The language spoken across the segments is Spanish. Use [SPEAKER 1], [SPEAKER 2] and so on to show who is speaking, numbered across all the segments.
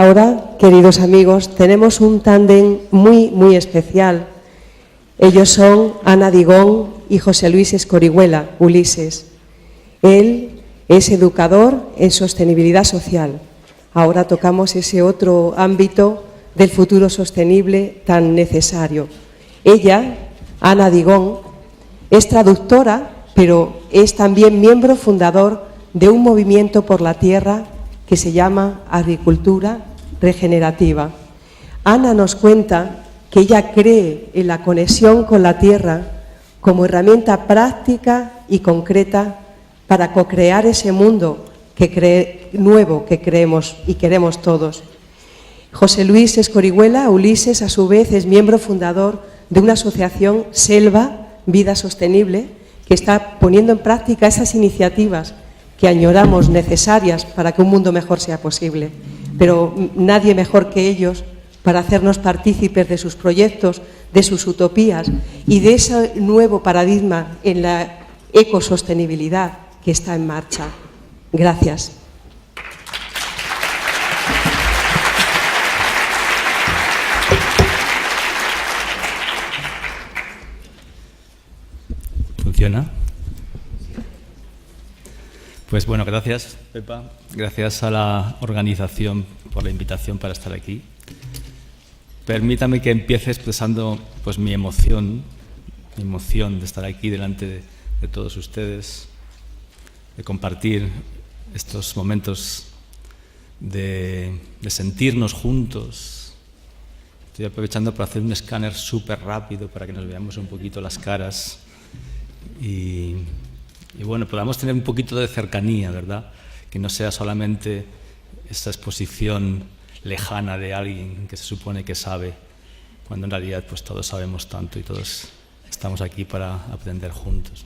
[SPEAKER 1] ahora, queridos amigos, tenemos un tándem muy especial. Ellos son Ana Digón y José Luis Escorihuela, Ulises. Él es educador en sostenibilidad social. Ahora tocamos ese otro ámbito del futuro sostenible tan necesario. Ella, Ana Digón, es traductora, pero es también miembro fundador de un movimiento por la tierra que se llama Agricultura Regenerativa. Ana nos cuenta que ella cree en la conexión con la tierra como herramienta práctica y concreta para co-crear ese mundo nuevo que creemos y queremos todos. José Luis Escorihuela, Ulises, a su vez, es miembro fundador de una asociación, Selva, Vida Sostenible, que está poniendo en práctica esas iniciativas que añoramos necesarias para que un mundo mejor sea posible. Pero nadie mejor que ellos para hacernos partícipes de sus proyectos, de sus utopías y de ese nuevo paradigma en la ecosostenibilidad que está en marcha. Gracias.
[SPEAKER 2] ¿Funciona? Pues bueno, gracias, Pepa. Gracias a la organización por la invitación para estar aquí. Permítame que empiece expresando pues, mi emoción de estar aquí delante de todos ustedes, de compartir estos momentos de sentirnos juntos. Estoy aprovechando para hacer un escáner súper rápido para que nos veamos un poquito las caras y bueno, podamos tener un poquito de cercanía, ¿verdad? Que no sea solamente esta exposición lejana de alguien que se supone que sabe, cuando en realidad pues todos sabemos tanto y todos estamos aquí para aprender juntos.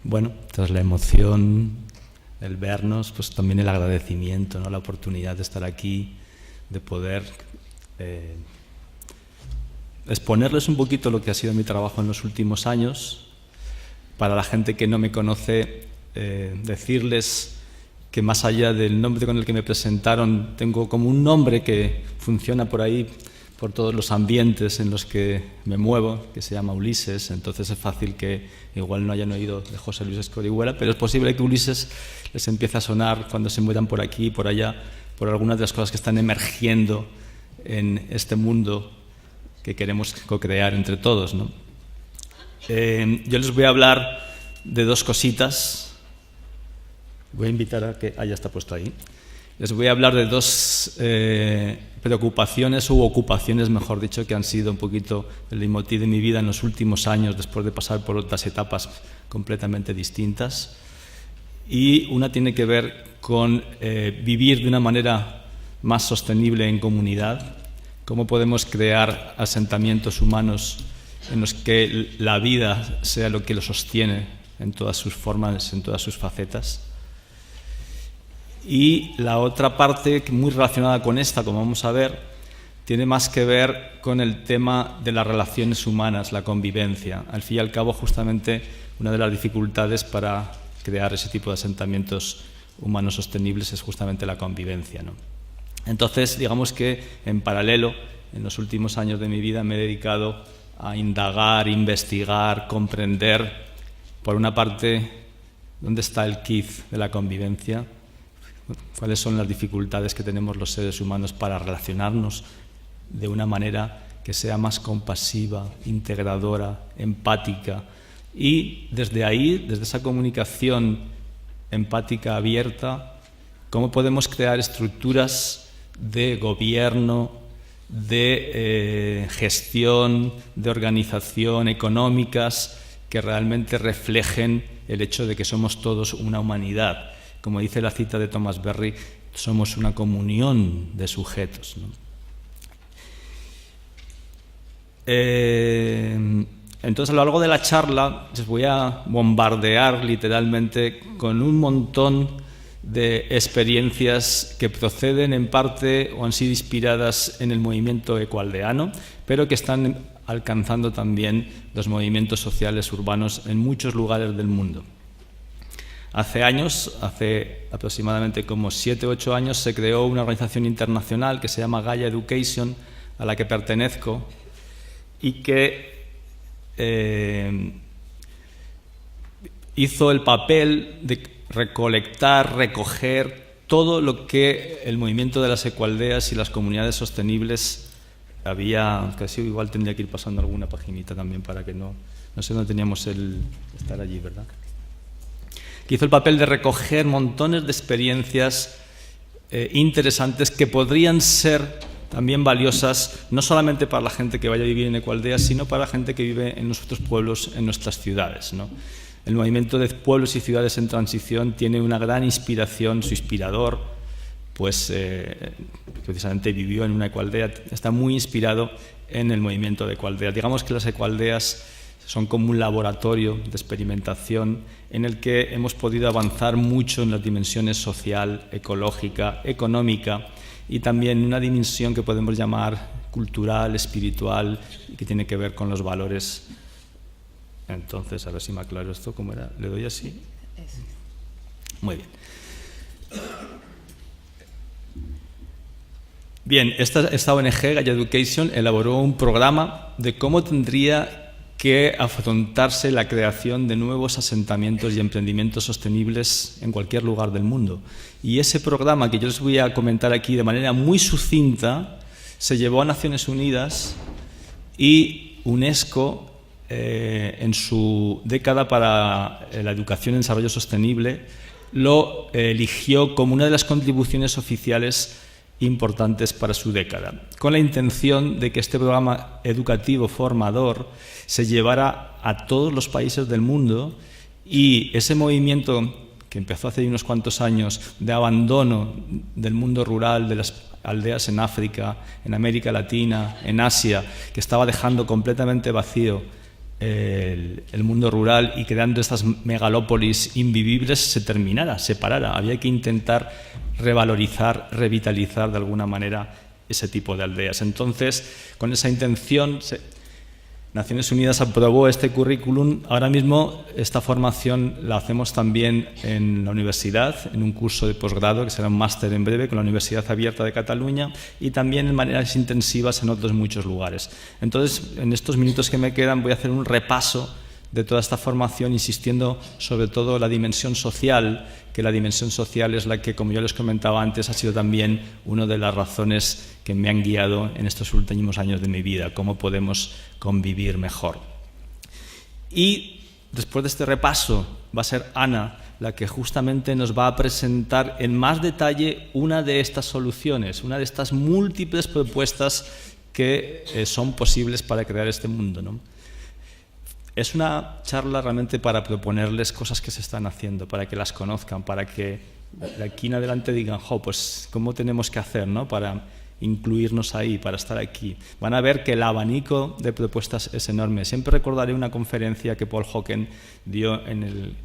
[SPEAKER 2] Bueno, tras la emoción, el vernos, pues también el agradecimiento, ¿no? La oportunidad de estar aquí, de poder exponerles un poquito lo que ha sido mi trabajo en los últimos años. Para la gente que no me conoce, decirles que más allá del nombre con el que me presentaron, tengo como un nombre que funciona por ahí, por todos los ambientes en los que me muevo, que se llama Ulises. Entonces es fácil que igual no hayan oído de José Luis Escorihuela, pero es posible que Ulises les empiece a sonar cuando se muevan por aquí y por allá, por algunas de las cosas que están emergiendo en este mundo que queremos co-crear entre todos, ¿no? Yo les voy a hablar de dos cositas. Voy a invitar a que... ya está puesto ahí. Les voy a hablar de dos preocupaciones u ocupaciones, mejor dicho, que han sido un poquito el leitmotiv de mi vida en los últimos años, después de pasar por otras etapas completamente distintas. Y una tiene que ver con vivir de una manera más sostenible en comunidad, cómo podemos crear asentamientos humanos en los que la vida sea lo que lo sostiene en todas sus formas, en todas sus facetas. Y la otra parte, muy relacionada con esta, como vamos a ver, tiene más que ver con el tema de las relaciones humanas, la convivencia. Al fin y al cabo, justamente, una de las dificultades para crear ese tipo de asentamientos humanos sostenibles es justamente la convivencia, ¿no? Entonces, digamos que en paralelo, en los últimos años de mi vida me he dedicado a indagar, investigar, comprender, por una parte, dónde está el quid de la convivencia, cuáles son las dificultades que tenemos los seres humanos para relacionarnos de una manera que sea más compasiva, integradora, empática, y desde ahí, desde esa comunicación empática abierta, cómo podemos crear estructuras de gobierno, de gestión, de organización, económicas, que realmente reflejen el hecho de que somos todos una humanidad. Como dice la cita de Thomas Berry, somos una comunión de sujetos, ¿no? Entonces, a lo largo de la charla, les voy a bombardear literalmente con un montón de experiencias que proceden en parte o han sido inspiradas en el movimiento ecoaldeano, pero que están alcanzando también los movimientos sociales urbanos en muchos lugares del mundo. Hace años, hace aproximadamente como 7 u 8 años, se creó una organización internacional que se llama Gaia Education, a la que pertenezco, y que hizo el papel de recolectar, recoger todo lo que el movimiento de las ecoaldeas y las comunidades sostenibles había, casi igual tendría que ir pasando alguna paginita también para que no sé dónde teníamos el estar allí, ¿verdad? Que hizo el papel de recoger montones de experiencias interesantes que podrían ser también valiosas, no solamente para la gente que vaya a vivir en ecoaldeas, sino para la gente que vive en nuestros pueblos, en nuestras ciudades, ¿no? El movimiento de pueblos y ciudades en transición tiene una gran inspiración, su inspirador, pues precisamente vivió en una ecoaldea, está muy inspirado en el movimiento de ecoaldeas. Digamos que las ecoaldeas son como un laboratorio de experimentación en el que hemos podido avanzar mucho en las dimensiones social, ecológica, económica y también en una dimensión que podemos llamar cultural, espiritual, y que tiene que ver con los valores. Entonces, a ver si me aclaro esto, ¿cómo era? ¿Le doy así? Muy bien. Bien, esta ONG, Gaia Education, elaboró un programa de cómo tendría que afrontarse la creación de nuevos asentamientos y emprendimientos sostenibles en cualquier lugar del mundo. Y ese programa, que yo les voy a comentar aquí de manera muy sucinta, se llevó a Naciones Unidas y UNESCO, en su década para la educación en desarrollo sostenible, lo eligió como una de las contribuciones oficiales importantes para su década, con la intención de que este programa educativo formador se llevara a todos los países del mundo y ese movimiento que empezó hace unos cuantos años de abandono del mundo rural, de las aldeas en África, en América Latina, en Asia, que estaba dejando completamente vacío el mundo rural y creando estas megalópolis invivibles, se terminara, se parara. Había que intentar revalorizar, revitalizar de alguna manera ese tipo de aldeas. Entonces, con esa intención, Naciones Unidas aprobó este currículum. Ahora mismo esta formación la hacemos también en la universidad, en un curso de posgrado que será un máster en breve con la Universidad Abierta de Cataluña y también en maneras intensivas en otros muchos lugares. Entonces, en estos minutos que me quedan voy a hacer un repaso de toda esta formación, insistiendo sobre todo en la dimensión social, que la dimensión social es la que, como yo les comentaba antes, ha sido también una de las razones que me han guiado en estos últimos años de mi vida, cómo podemos convivir mejor. Y después de este repaso va a ser Ana la que justamente nos va a presentar en más detalle una de estas soluciones, una de estas múltiples propuestas que son posibles para crear este mundo, ¿no? Es una charla realmente para proponerles cosas que se están haciendo, para que las conozcan, para que de aquí en adelante digan, pues ¿cómo tenemos que hacer, ¿no?, para incluirnos ahí, para estar aquí? Van a ver que el abanico de propuestas es enorme. Siempre recordaré una conferencia que Paul Hawken dio en el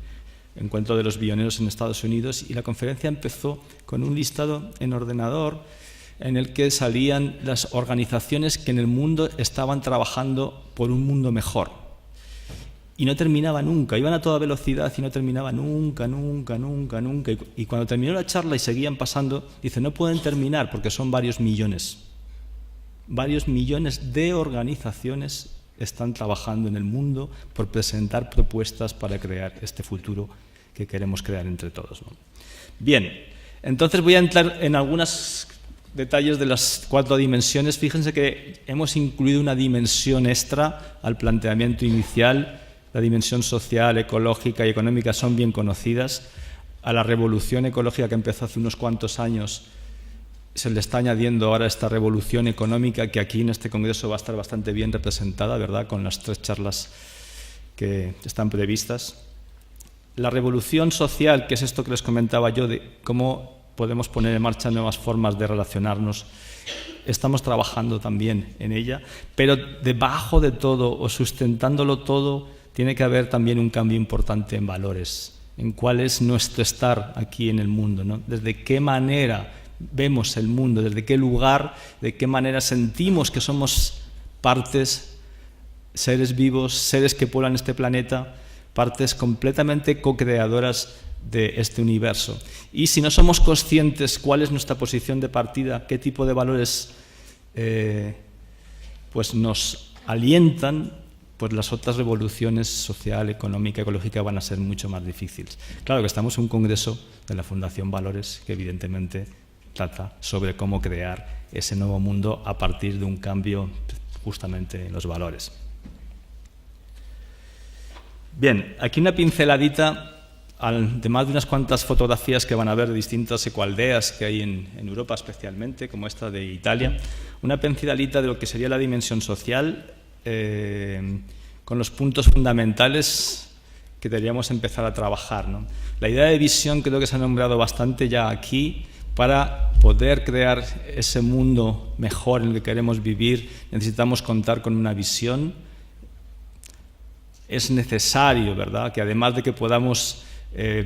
[SPEAKER 2] Encuentro de los Bioneros en Estados Unidos, y la conferencia empezó con un listado en ordenador en el que salían las organizaciones que en el mundo estaban trabajando por un mundo mejor. Y no terminaba nunca, iban a toda velocidad y no terminaba nunca. Y cuando terminó la charla y seguían pasando, dice, no pueden terminar porque son varios millones. Varios millones de organizaciones están trabajando en el mundo por presentar propuestas para crear este futuro que queremos crear entre todos, ¿no? Bien, entonces voy a entrar en algunos detalles de las 4 dimensiones. Fíjense que hemos incluido una dimensión extra al planteamiento inicial. La dimensión social, ecológica y económica son bien conocidas. A la revolución ecológica que empezó hace unos cuantos años se le está añadiendo ahora esta revolución económica, que aquí en este congreso va a estar bastante bien representada, ¿verdad?, con las 3 charlas que están previstas. La revolución social, que es esto que les comentaba yo, de cómo podemos poner en marcha nuevas formas de relacionarnos, estamos trabajando también en ella, pero debajo de todo o sustentándolo todo tiene que haber también un cambio importante en valores, en cuál es nuestro estar aquí en el mundo, ¿no? Desde qué manera vemos el mundo, desde qué lugar, de qué manera sentimos que somos partes, seres vivos, seres que pueblan este planeta, partes completamente co-creadoras de este universo. Y si no somos conscientes cuál es nuestra posición de partida, qué tipo de valores pues nos alientan, pues las otras revoluciones social, económica, ecológica van a ser mucho más difíciles. Claro que estamos en un congreso de la Fundación Valores que evidentemente trata sobre cómo crear ese nuevo mundo a partir de un cambio justamente en los valores. Bien, aquí una pinceladita de más de unas cuantas fotografías que van a ver de distintas ecoaldeas que hay en Europa especialmente, como esta de Italia. Una pinceladita de lo que sería la dimensión social, con los puntos fundamentales que deberíamos empezar a trabajar, ¿no? La idea de visión creo que se ha nombrado bastante ya aquí. Para poder crear ese mundo mejor en el que queremos vivir, necesitamos contar con una visión. Es necesario, ¿verdad?, que además de que podamos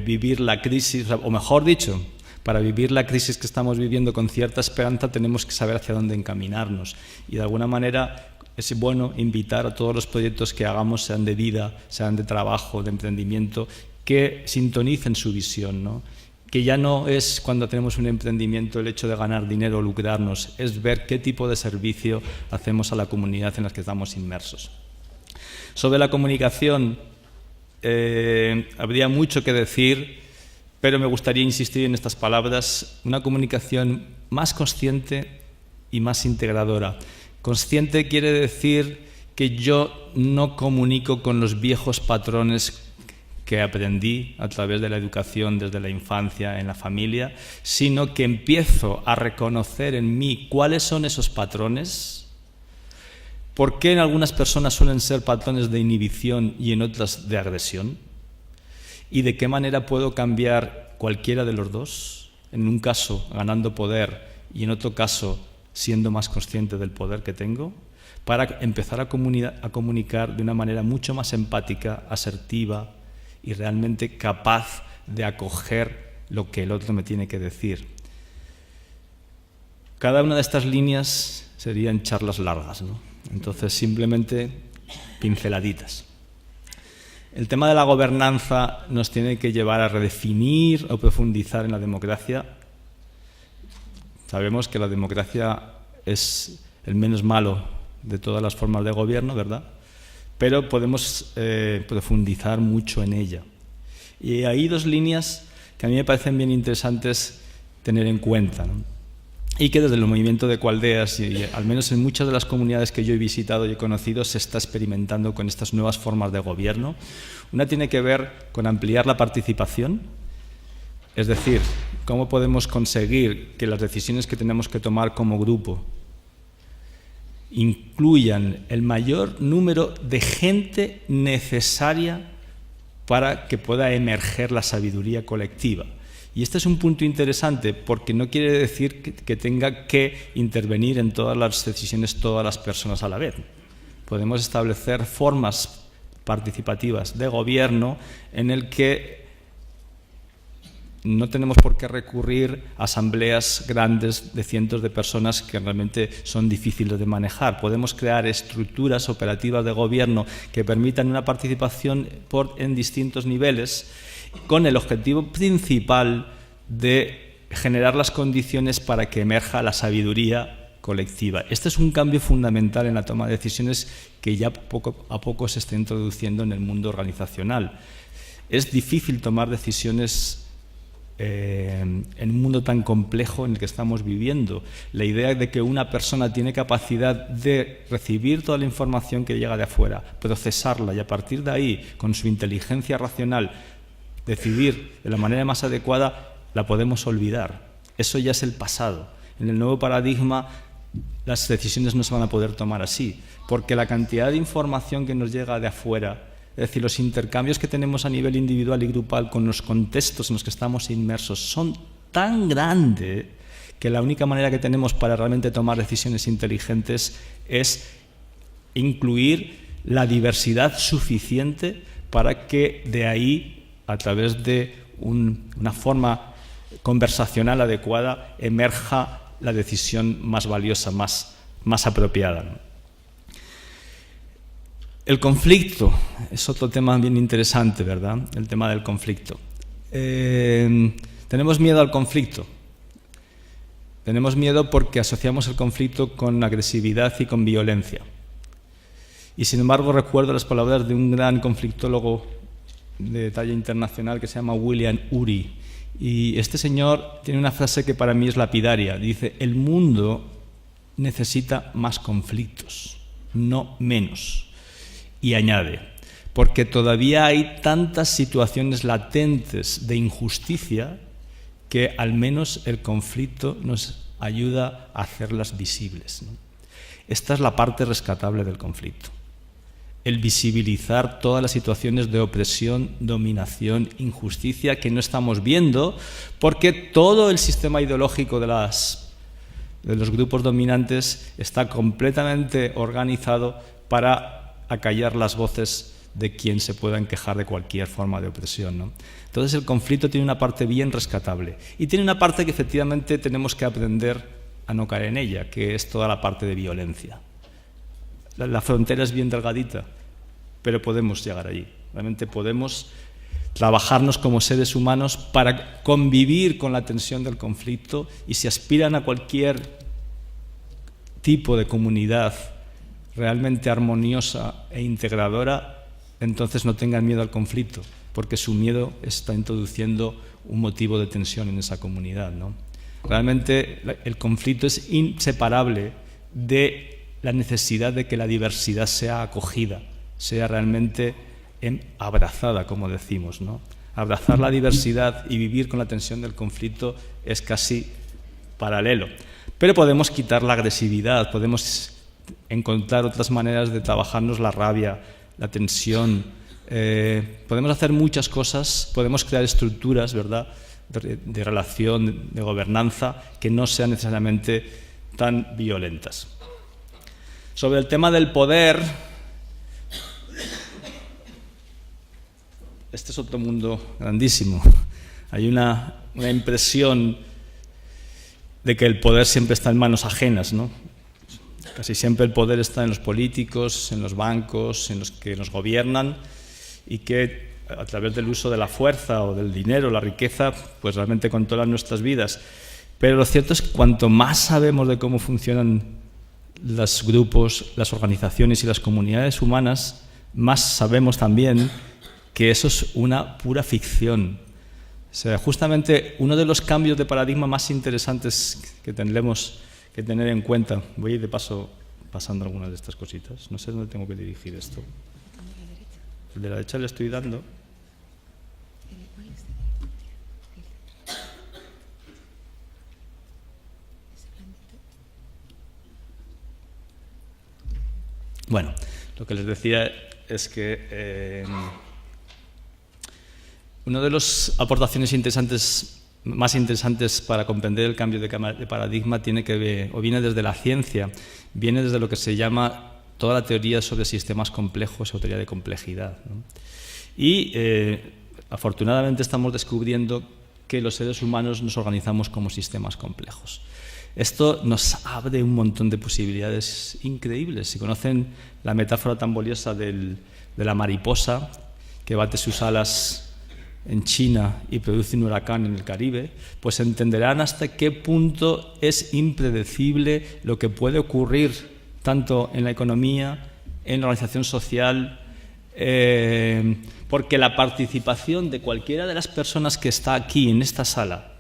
[SPEAKER 2] vivir la crisis, o mejor dicho, para vivir la crisis que estamos viviendo con cierta esperanza, tenemos que saber hacia dónde encaminarnos. Y de alguna manera es bueno invitar a todos los proyectos que hagamos, sean de vida, sean de trabajo, de emprendimiento, que sintonicen su visión, ¿no? Que ya no es cuando tenemos un emprendimiento el hecho de ganar dinero o lucrarnos, es ver qué tipo de servicio hacemos a la comunidad en la que estamos inmersos. Sobre la comunicación, habría mucho que decir, pero me gustaría insistir en estas palabras: una comunicación más consciente y más integradora. Consciente quiere decir que yo no comunico con los viejos patrones que aprendí a través de la educación desde la infancia, en la familia, sino que empiezo a reconocer en mí cuáles son esos patrones, por qué en algunas personas suelen ser patrones de inhibición y en otras de agresión, y de qué manera puedo cambiar cualquiera de los dos, en un caso ganando poder y en otro caso siendo más consciente del poder que tengo, para empezar a comunicar de una manera mucho más empática, asertiva, y realmente capaz de acoger lo que el otro me tiene que decir. Cada una de estas líneas serían charlas largas, ¿no? Entonces, simplemente pinceladitas. El tema de la gobernanza nos tiene que llevar a redefinir o profundizar en la democracia. Sabemos que la democracia es el menos malo de todas las formas de gobierno, ¿verdad? Pero podemos profundizar mucho en ella. Y hay dos líneas que a mí me parecen bien interesantes tener en cuenta, ¿no? Y que desde el movimiento de ecoaldeas, y al menos en muchas de las comunidades que yo he visitado y he conocido, se está experimentando con estas nuevas formas de gobierno. Una tiene que ver con ampliar la participación, es decir, cómo podemos conseguir que las decisiones que tenemos que tomar como grupo incluyan el mayor número de gente necesaria para que pueda emerger la sabiduría colectiva. Y este es un punto interesante porque no quiere decir que tenga que intervenir en todas las decisiones todas las personas a la vez. Podemos establecer formas participativas de gobierno en el que no tenemos por qué recurrir a asambleas grandes de cientos de personas que realmente son difíciles de manejar. Podemos crear estructuras operativas de gobierno que permitan una participación en distintos niveles, con el objetivo principal de generar las condiciones para que emerja la sabiduría colectiva. Este es un cambio fundamental en la toma de decisiones que ya poco a poco se está introduciendo en el mundo organizacional. Es difícil tomar decisiones en un mundo tan complejo en el que estamos viviendo. La idea de que una persona tiene capacidad de recibir toda la información que llega de afuera, procesarla y a partir de ahí, con su inteligencia racional, decidir de la manera más adecuada, la podemos olvidar. Eso ya es el pasado. En el nuevo paradigma, las decisiones no se van a poder tomar así, porque la cantidad de información que nos llega de afuera, es decir, los intercambios que tenemos a nivel individual y grupal con los contextos en los que estamos inmersos son tan grandes que la única manera que tenemos para realmente tomar decisiones inteligentes es incluir la diversidad suficiente para que de ahí a través de una forma conversacional adecuada, emerja la decisión más valiosa, más apropiada, ¿no? El conflicto es otro tema bien interesante, ¿verdad? El tema del conflicto. Tenemos miedo al conflicto. Tenemos miedo porque asociamos el conflicto con agresividad y con violencia. Y sin embargo recuerdo las palabras de un gran conflictólogo de talla internacional que se llama William Ury. Y este señor tiene una frase que para mí es lapidaria. Dice: el mundo necesita más conflictos, no menos. Y añade: porque todavía hay tantas situaciones latentes de injusticia que al menos el conflicto nos ayuda a hacerlas visibles, ¿no? Esta es la parte rescatable del conflicto. El visibilizar todas las situaciones de opresión, dominación, injusticia que no estamos viendo, porque todo el sistema ideológico de los grupos dominantes está completamente organizado para acallar las voces de quien se puedan quejar de cualquier forma de opresión, ¿no? Entonces el conflicto tiene una parte bien rescatable y tiene una parte que efectivamente tenemos que aprender a no caer en ella, que es toda la parte de violencia. La frontera es bien delgadita, pero podemos llegar allí. Realmente podemos trabajarnos como seres humanos para convivir con la tensión del conflicto, y si aspiran a cualquier tipo de comunidad realmente armoniosa e integradora, entonces no tengan miedo al conflicto, porque su miedo está introduciendo un motivo de tensión en esa comunidad, ¿no? Realmente el conflicto es inseparable de la necesidad de que la diversidad sea acogida, sea realmente abrazada, como decimos, ¿no? Abrazar la diversidad y vivir con la tensión del conflicto es casi paralelo. Pero podemos quitar la agresividad, podemos encontrar otras maneras de trabajarnos la rabia, la tensión. Podemos hacer muchas cosas, podemos crear estructuras, ¿verdad?, de relación, de gobernanza, que no sean necesariamente tan violentas. Sobre el tema del poder, este es otro mundo grandísimo. Hay una impresión de que el poder siempre está en manos ajenas, ¿no? Casi siempre el poder está en los políticos, en los bancos, en los que nos gobiernan, y que a través del uso de la fuerza o del dinero, la riqueza, pues realmente controlan nuestras vidas. Pero lo cierto es que cuanto más sabemos de cómo funcionan los grupos, las organizaciones y las comunidades humanas, más sabemos también que eso es una pura ficción. O sea, justamente uno de los cambios de paradigma más interesantes que tendremos que tener en cuenta, voy a ir de paso pasando algunas de estas cositas, no sé dónde tengo que dirigir esto. El de la derecha le estoy dando. Bueno, lo que les decía es que una de las aportaciones más interesantes para comprender el cambio de paradigma tiene que ver, o viene desde la ciencia, viene desde lo que se llama toda la teoría sobre sistemas complejos o teoría de complejidad, ¿no? Y afortunadamente estamos descubriendo que los seres humanos nos organizamos como sistemas complejos. Esto nos abre un montón de posibilidades increíbles. Si conocen la metáfora tan valiosa de la mariposa que bate sus alas en China y produce un huracán en el Caribe, pues entenderán hasta qué punto es impredecible lo que puede ocurrir tanto en la economía, en la organización social, porque la participación de cualquiera de las personas que está aquí en esta sala,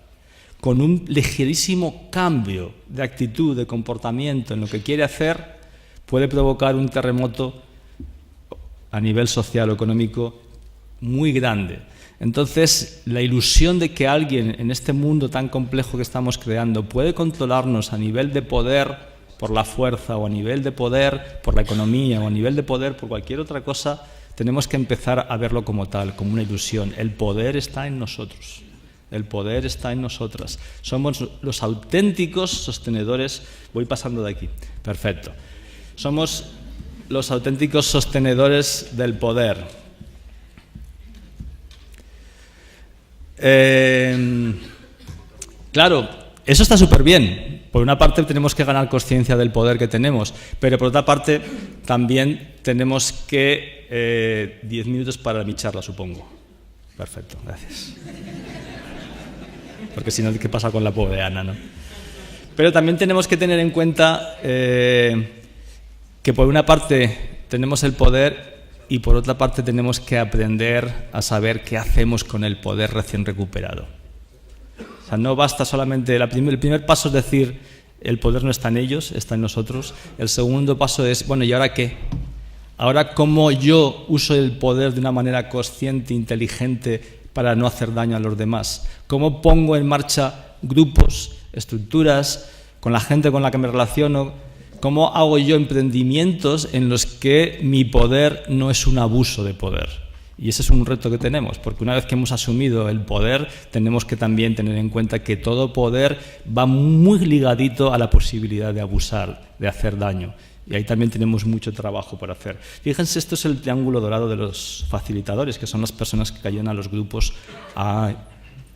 [SPEAKER 2] con un ligerísimo cambio de actitud, de comportamiento en lo que quiere hacer, puede provocar un terremoto a nivel social o económico muy grande. Entonces, la ilusión de que alguien en este mundo tan complejo que estamos creando puede controlarnos a nivel de poder por la fuerza, o a nivel de poder por la economía, o a nivel de poder por cualquier otra cosa, tenemos que empezar a verlo como tal, como una ilusión. El poder está en nosotros. El poder está en nosotras. Somos los auténticos sostenedores. Voy pasando de aquí. Perfecto. Somos los auténticos sostenedores del poder. Claro, eso está súper bien. Por una parte tenemos que ganar conciencia del poder que tenemos, pero por otra parte también tenemos que... 10 minutos para mi charla, supongo. Perfecto, gracias. Porque si no, ¿qué pasa con la pobre Ana, no? Pero también tenemos que tener en cuenta que por una parte tenemos el poder y por otra parte tenemos que aprender a saber qué hacemos con el poder recién recuperado. O sea, no basta solamente... el primer paso es decir, el poder no está en ellos, está en nosotros. El segundo paso es, bueno, ¿y ahora qué? Ahora, ¿cómo yo uso el poder de una manera consciente, inteligente, para no hacer daño a los demás? ¿Cómo pongo en marcha grupos, estructuras, con la gente con la que me relaciono? ¿Cómo hago yo emprendimientos en los que mi poder no es un abuso de poder? Y ese es un reto que tenemos, porque una vez que hemos asumido el poder, tenemos que también tener en cuenta que todo poder va muy ligadito a la posibilidad de abusar, de hacer daño. Y ahí también tenemos mucho trabajo por hacer. Fíjense, esto es el triángulo dorado de los facilitadores, que son las personas que ayudan a los grupos a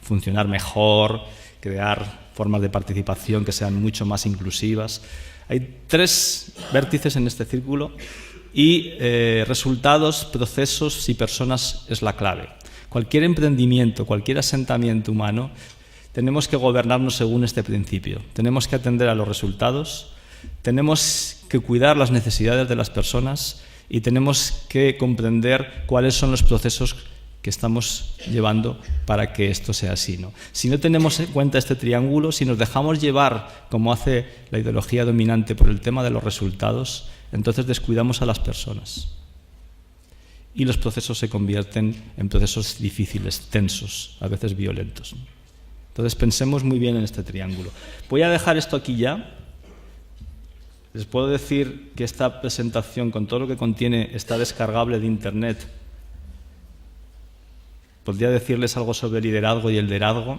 [SPEAKER 2] funcionar mejor, crear formas de participación que sean mucho más inclusivas. Hay 3 vértices en este círculo y resultados, procesos y personas es la clave. Cualquier emprendimiento, cualquier asentamiento humano, tenemos que gobernarnos según este principio. Tenemos que atender a los resultados, tenemos que cuidar las necesidades de las personas y tenemos que comprender cuáles son los procesos que estamos llevando para que esto sea así, ¿no? Si no tenemos en cuenta este triángulo, si nos dejamos llevar, como hace la ideología dominante, por el tema de los resultados, entonces descuidamos a las personas. Y los procesos se convierten en procesos difíciles, tensos, a veces violentos, ¿no? Entonces pensemos muy bien en este triángulo. Voy a dejar esto aquí ya. Les puedo decir que esta presentación, con todo lo que contiene, está descargable de Internet. Podría decirles algo sobre liderazgo y el liderazgo,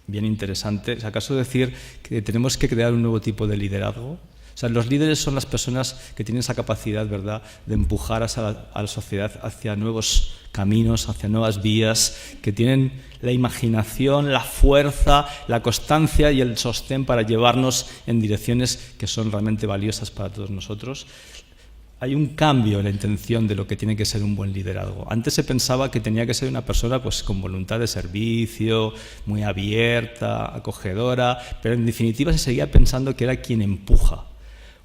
[SPEAKER 2] bien interesante. ¿Es acaso decir que tenemos que crear un nuevo tipo de liderazgo? O sea, los líderes son las personas que tienen esa capacidad, ¿verdad?, de empujar a la sociedad hacia nuevos caminos, hacia nuevas vías, que tienen la imaginación, la fuerza, la constancia y el sostén para llevarnos en direcciones que son realmente valiosas para todos nosotros. Hay un cambio en la intención de lo que tiene que ser un buen liderazgo. Antes se pensaba que tenía que ser una persona pues, con voluntad de servicio, muy abierta, acogedora, pero en definitiva se seguía pensando que era quien empuja.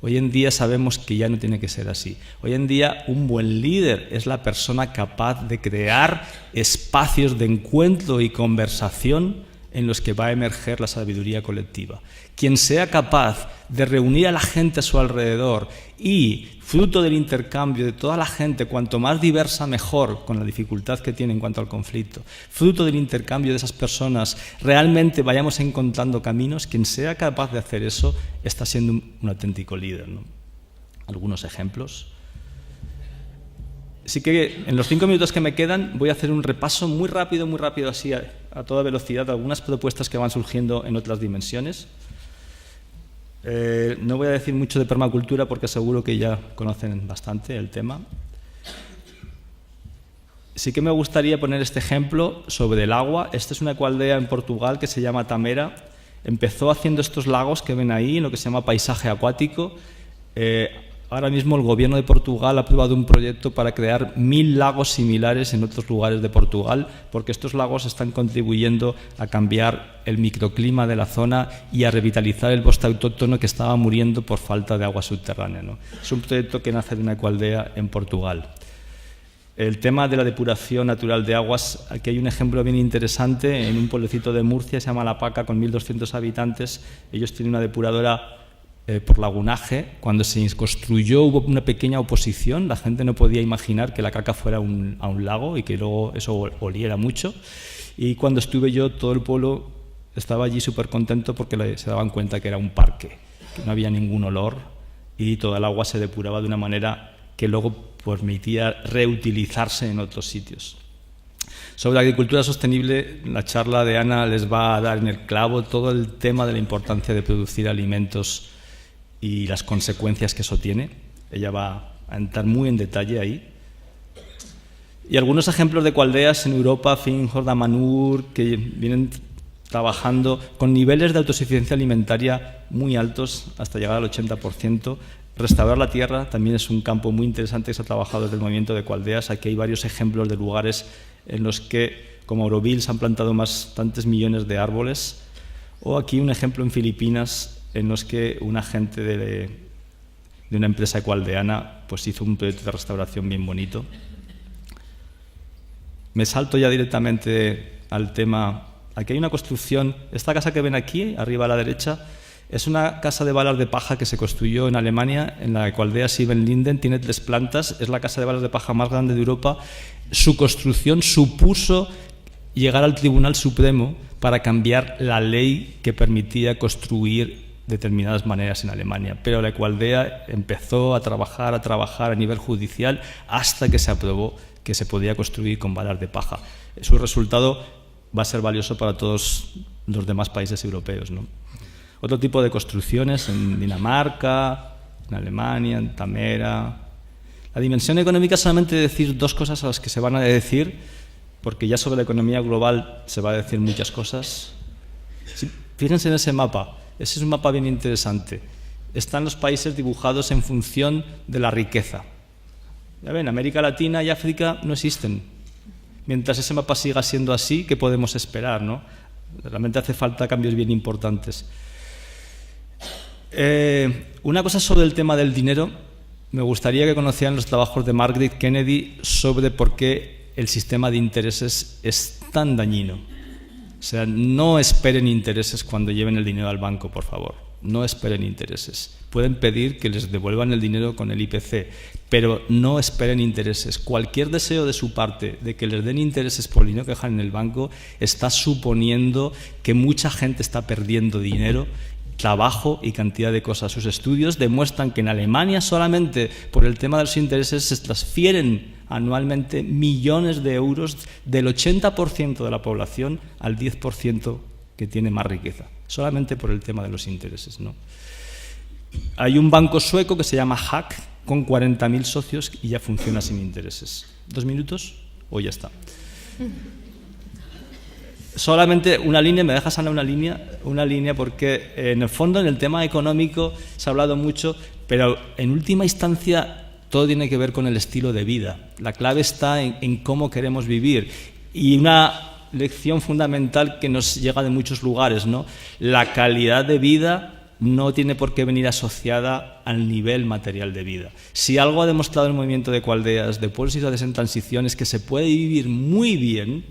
[SPEAKER 2] Hoy en día sabemos que ya no tiene que ser así. Hoy en día un buen líder es la persona capaz de crear espacios de encuentro y conversación en los que va a emerger la sabiduría colectiva. Quien sea capaz de reunir a la gente a su alrededor y, fruto del intercambio de toda la gente, cuanto más diversa mejor, con la dificultad que tiene en cuanto al conflicto, fruto del intercambio de esas personas, realmente vayamos encontrando caminos, quien sea capaz de hacer eso está siendo un auténtico líder, ¿no? Algunos ejemplos. Así que en los 5 minutos que me quedan voy a hacer un repaso muy rápido así a toda velocidad de algunas propuestas que van surgiendo en otras dimensiones. No voy a decir mucho de permacultura porque seguro que ya conocen bastante el tema. Sí que me gustaría poner este ejemplo sobre el agua. Esta es una ecoaldea en Portugal que se llama Tamera. Empezó haciendo estos lagos que ven ahí, en lo que se llama paisaje acuático. Ahora mismo el gobierno de Portugal ha aprobado un proyecto para crear 1000 lagos similares en otros lugares de Portugal, porque estos lagos están contribuyendo a cambiar el microclima de la zona y a revitalizar el bosque autóctono que estaba muriendo por falta de agua subterránea, ¿no? Es un proyecto que nace de una ecoaldea en Portugal. El tema de la depuración natural de aguas, aquí hay un ejemplo bien interesante en un pueblecito de Murcia, se llama La Paca, con 1200 habitantes. Ellos tienen una depuradora por lagunaje. Cuando se construyó hubo una pequeña oposición, la gente no podía imaginar que la caca fuera a un lago y que luego eso oliera mucho, y cuando estuve yo todo el pueblo estaba allí súper contento porque se daban cuenta que era un parque, que no había ningún olor y toda el agua se depuraba de una manera que luego permitía reutilizarse en otros sitios. Sobre la agricultura sostenible, la charla de Ana les va a dar en el clavo todo el tema de la importancia de producir alimentos y las consecuencias que eso tiene. Ella va a entrar muy en detalle ahí. Y algunos ejemplos de cualdeas en Europa, Findhorst, Damanhur, que vienen trabajando con niveles de autosuficiencia alimentaria muy altos, hasta llegar al 80%. Restaurar la tierra también es un campo muy interesante que se ha trabajado desde el movimiento de cualdeas. Aquí hay varios ejemplos de lugares en los que, como Auroville, se han plantado bastantes millones de árboles. O aquí un ejemplo en Filipinas, en los que un agente de una empresa ecualdeana pues hizo un proyecto de restauración bien bonito. Me salto ya directamente al tema. Aquí hay una construcción. Esta casa que ven aquí, arriba a la derecha, es una casa de balas de paja que se construyó en Alemania, en la ecualdea Siebenlinden. Tiene 3 plantas, es la casa de balas de paja más grande de Europa. Su construcción supuso llegar al Tribunal Supremo para cambiar la ley que permitía construir determinadas maneras en Alemania. Pero la ecualdea empezó a trabajar a nivel judicial hasta que se aprobó que se podía construir con balas de paja. Su resultado va a ser valioso para todos los demás países europeos, ¿no? Otro tipo de construcciones en Dinamarca, en Alemania, en Tamera. La dimensión económica, solamente decir 2 cosas a las que se van a decir, porque ya sobre la economía global se va a decir muchas cosas. Fíjense en ese mapa, ese es un mapa bien interesante. Están los países dibujados en función de la riqueza. Ya ven, América Latina y África no existen. Mientras ese mapa siga siendo así, ¿qué podemos esperar, no? Realmente hace falta cambios bien importantes. Una cosa sobre el tema del dinero. Me gustaría que conocieran los trabajos de Margaret Kennedy sobre por qué el sistema de intereses es tan dañino. O sea, no esperen intereses cuando lleven el dinero al banco, por favor. No esperen intereses. Pueden pedir que les devuelvan el dinero con el IPC, pero no esperen intereses. Cualquier deseo de su parte de que les den intereses por el dinero que dejan en el banco está suponiendo que mucha gente está perdiendo dinero, trabajo y cantidad de cosas. Sus estudios demuestran que en Alemania solamente por el tema de los intereses se transfieren anualmente millones de euros del 80% de la población al 10% que tiene más riqueza, solamente por el tema de los intereses, ¿no? Hay un banco sueco que se llama Hack con 40.000 socios y ya funciona sin intereses. 2 minutos o ya está. Solamente una línea, ¿me dejas hablar una línea? Porque en el fondo, en el tema económico se ha hablado mucho, pero en última instancia todo tiene que ver con el estilo de vida. La clave está en cómo queremos vivir. Y una lección fundamental que nos llega de muchos lugares, ¿no? La calidad de vida no tiene por qué venir asociada al nivel material de vida. Si algo ha demostrado el movimiento de ecualdeas, de pueblos y ciudades en transición, es que se puede vivir muy bien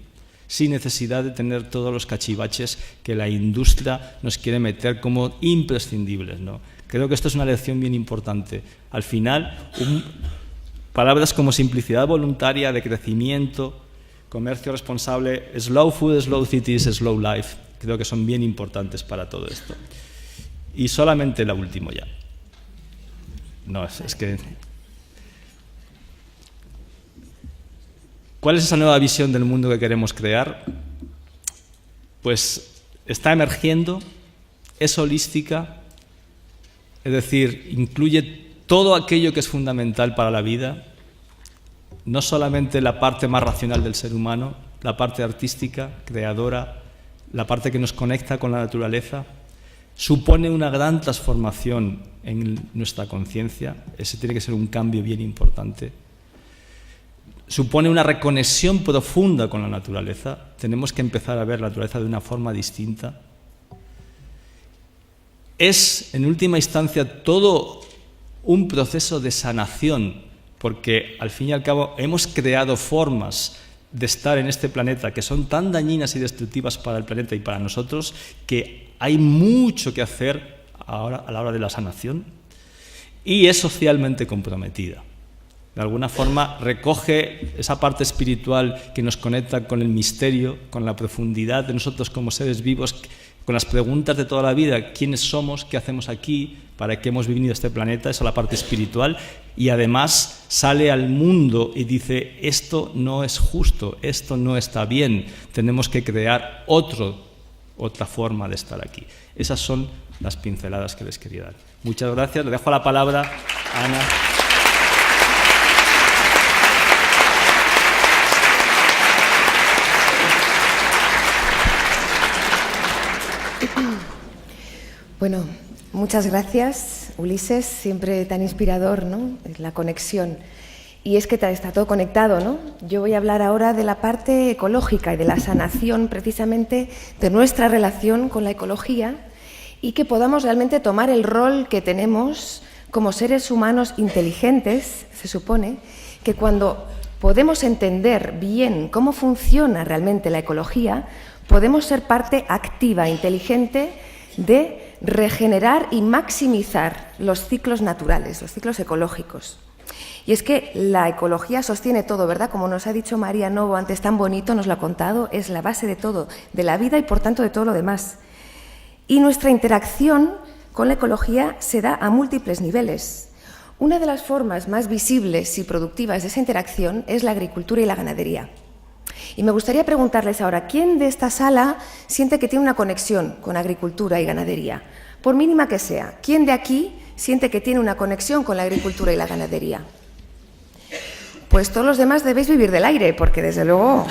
[SPEAKER 2] sin necesidad de tener todos los cachivaches que la industria nos quiere meter como imprescindibles, ¿no? Creo que esto es una lección bien importante. Al final, palabras como simplicidad voluntaria, de crecimiento, comercio responsable, slow food, slow cities, slow life, creo que son bien importantes para todo esto. Y solamente la última ya. No, es que... ¿Cuál es esa nueva visión del mundo que queremos crear? Pues está emergiendo, es holística, es decir, incluye todo aquello que es fundamental para la vida, no solamente la parte más racional del ser humano, la parte artística, creadora, la parte que nos conecta con la naturaleza. Supone una gran transformación en nuestra conciencia, ese tiene que ser un cambio bien importante. Supone una reconexión profunda con la naturaleza, tenemos que empezar a ver la naturaleza de una forma distinta. Es, en última instancia, todo un proceso de sanación, porque al fin y al cabo hemos creado formas de estar en este planeta que son tan dañinas y destructivas para el planeta y para nosotros que hay mucho que hacer ahora a la hora de la sanación y es socialmente comprometida. De alguna forma recoge esa parte espiritual que nos conecta con el misterio, con la profundidad de nosotros como seres vivos, con las preguntas de toda la vida, quiénes somos, qué hacemos aquí, para qué hemos venido a este planeta, esa es la parte espiritual, y además sale al mundo y dice, esto no es justo, esto no está bien, tenemos que crear otra forma de estar aquí. Esas son las pinceladas que les quería dar. Muchas gracias, le dejo la palabra a Ana.
[SPEAKER 3] Bueno, muchas gracias, Ulises, siempre tan inspirador, ¿no? La conexión. Y es que está todo conectado, ¿no? Yo voy a hablar ahora de la parte ecológica y de la sanación, precisamente, de nuestra relación con la ecología y que podamos realmente tomar el rol que tenemos como seres humanos inteligentes. Se supone que cuando podemos entender bien cómo funciona realmente la ecología, podemos ser parte activa, inteligente, de regenerar y maximizar los ciclos naturales, los ciclos ecológicos. Y es que la ecología sostiene todo, ¿verdad? Como nos ha dicho María Novo antes, tan bonito, nos lo ha contado, es la base de todo, de la vida y por tanto de todo lo demás. Y nuestra interacción con la ecología se da a múltiples niveles. Una de las formas más visibles y productivas de esa interacción es la agricultura y la ganadería. Y me gustaría preguntarles ahora, ¿quién de esta sala siente que tiene una conexión con agricultura y ganadería? Por mínima que sea, ¿quién de aquí siente que tiene una conexión con la agricultura y la ganadería? Pues todos los demás debéis vivir del aire, porque desde luego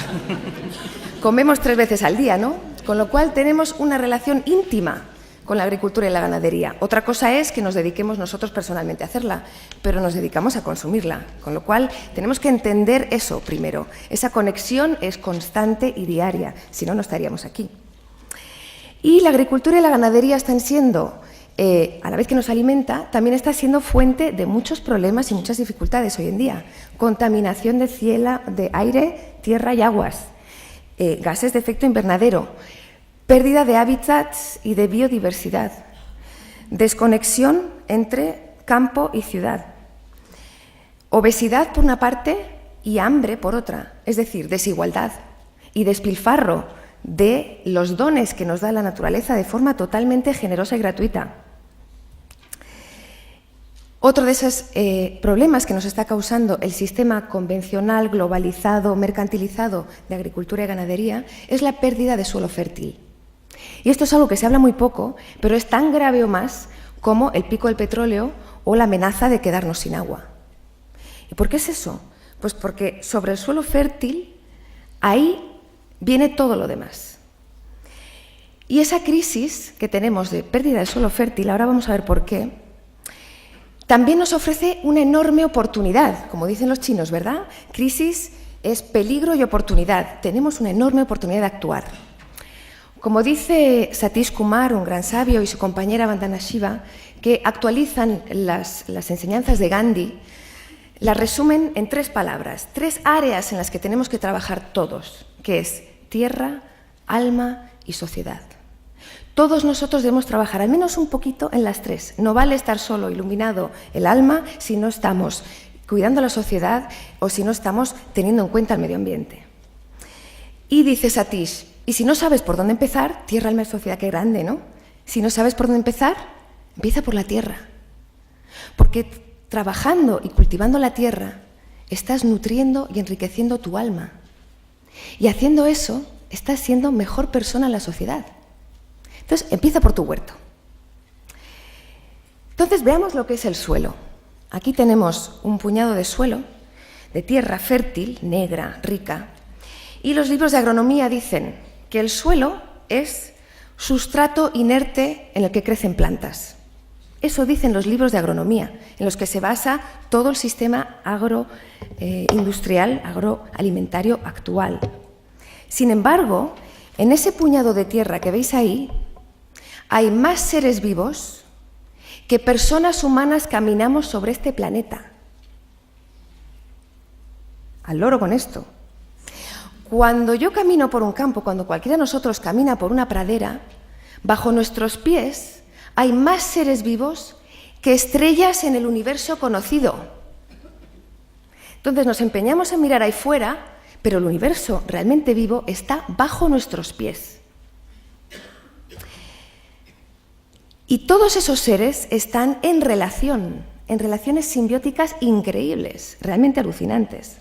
[SPEAKER 3] comemos 3 veces al día, ¿no? Con lo cual tenemos una relación íntima con la agricultura y la ganadería. Otra cosa es que nos dediquemos nosotros personalmente a hacerla, pero nos dedicamos a consumirla, con lo cual tenemos que entender eso primero. Esa conexión es constante y diaria, si no, no estaríamos aquí. Y la agricultura y la ganadería están siendo, a la vez que nos alimenta, también está siendo fuente de muchos problemas y muchas dificultades hoy en día. Contaminación de aire, tierra y aguas, gases de efecto invernadero, pérdida de hábitats y de biodiversidad, desconexión entre campo y ciudad, obesidad por una parte y hambre por otra, es decir, desigualdad y despilfarro de los dones que nos da la naturaleza de forma totalmente generosa y gratuita. Otro de esos problemas que nos está causando el sistema convencional, globalizado, mercantilizado de agricultura y ganadería es la pérdida de suelo fértil. Y esto es algo que se habla muy poco, pero es tan grave o más como el pico del petróleo o la amenaza de quedarnos sin agua. ¿Y por qué es eso? Pues porque sobre el suelo fértil, ahí viene todo lo demás. Y esa crisis que tenemos de pérdida de suelo fértil, ahora vamos a ver por qué, también nos ofrece una enorme oportunidad, como dicen los chinos, ¿verdad? Crisis es peligro y oportunidad. Tenemos una enorme oportunidad de actuar. Como dice Satish Kumar, un gran sabio, y su compañera Vandana Shiva, que actualizan las enseñanzas de Gandhi, las resumen en 3 palabras, 3 áreas en las que tenemos que trabajar todos, que es tierra, alma y sociedad. Todos nosotros debemos trabajar al menos un poquito en las 3. No vale estar solo iluminado el alma si no estamos cuidando la sociedad o si no estamos teniendo en cuenta el medio ambiente. Y dice Satish, y si no sabes por dónde empezar, tierra, alma y sociedad, qué grande, ¿no? Si no sabes por dónde empezar, empieza por la tierra. Porque trabajando y cultivando la tierra, estás nutriendo y enriqueciendo tu alma. Y haciendo eso, estás siendo mejor persona en la sociedad. Entonces, empieza por tu huerto. Entonces, veamos lo que es el suelo. Aquí tenemos un puñado de suelo, de tierra fértil, negra, rica. Y los libros de agronomía dicen que el suelo es sustrato inerte en el que crecen plantas. Eso dicen los libros de agronomía, en los que se basa todo el sistema agroindustrial, agroalimentario actual. Sin embargo, en ese puñado de tierra que veis ahí, hay más seres vivos que personas humanas caminamos sobre este planeta. Al loro con esto. Cuando yo camino por un campo, cuando cualquiera de nosotros camina por una pradera, bajo nuestros pies hay más seres vivos que estrellas en el universo conocido. Entonces nos empeñamos en mirar ahí fuera, pero el universo realmente vivo está bajo nuestros pies. Y todos esos seres están en relaciones simbióticas increíbles, realmente alucinantes.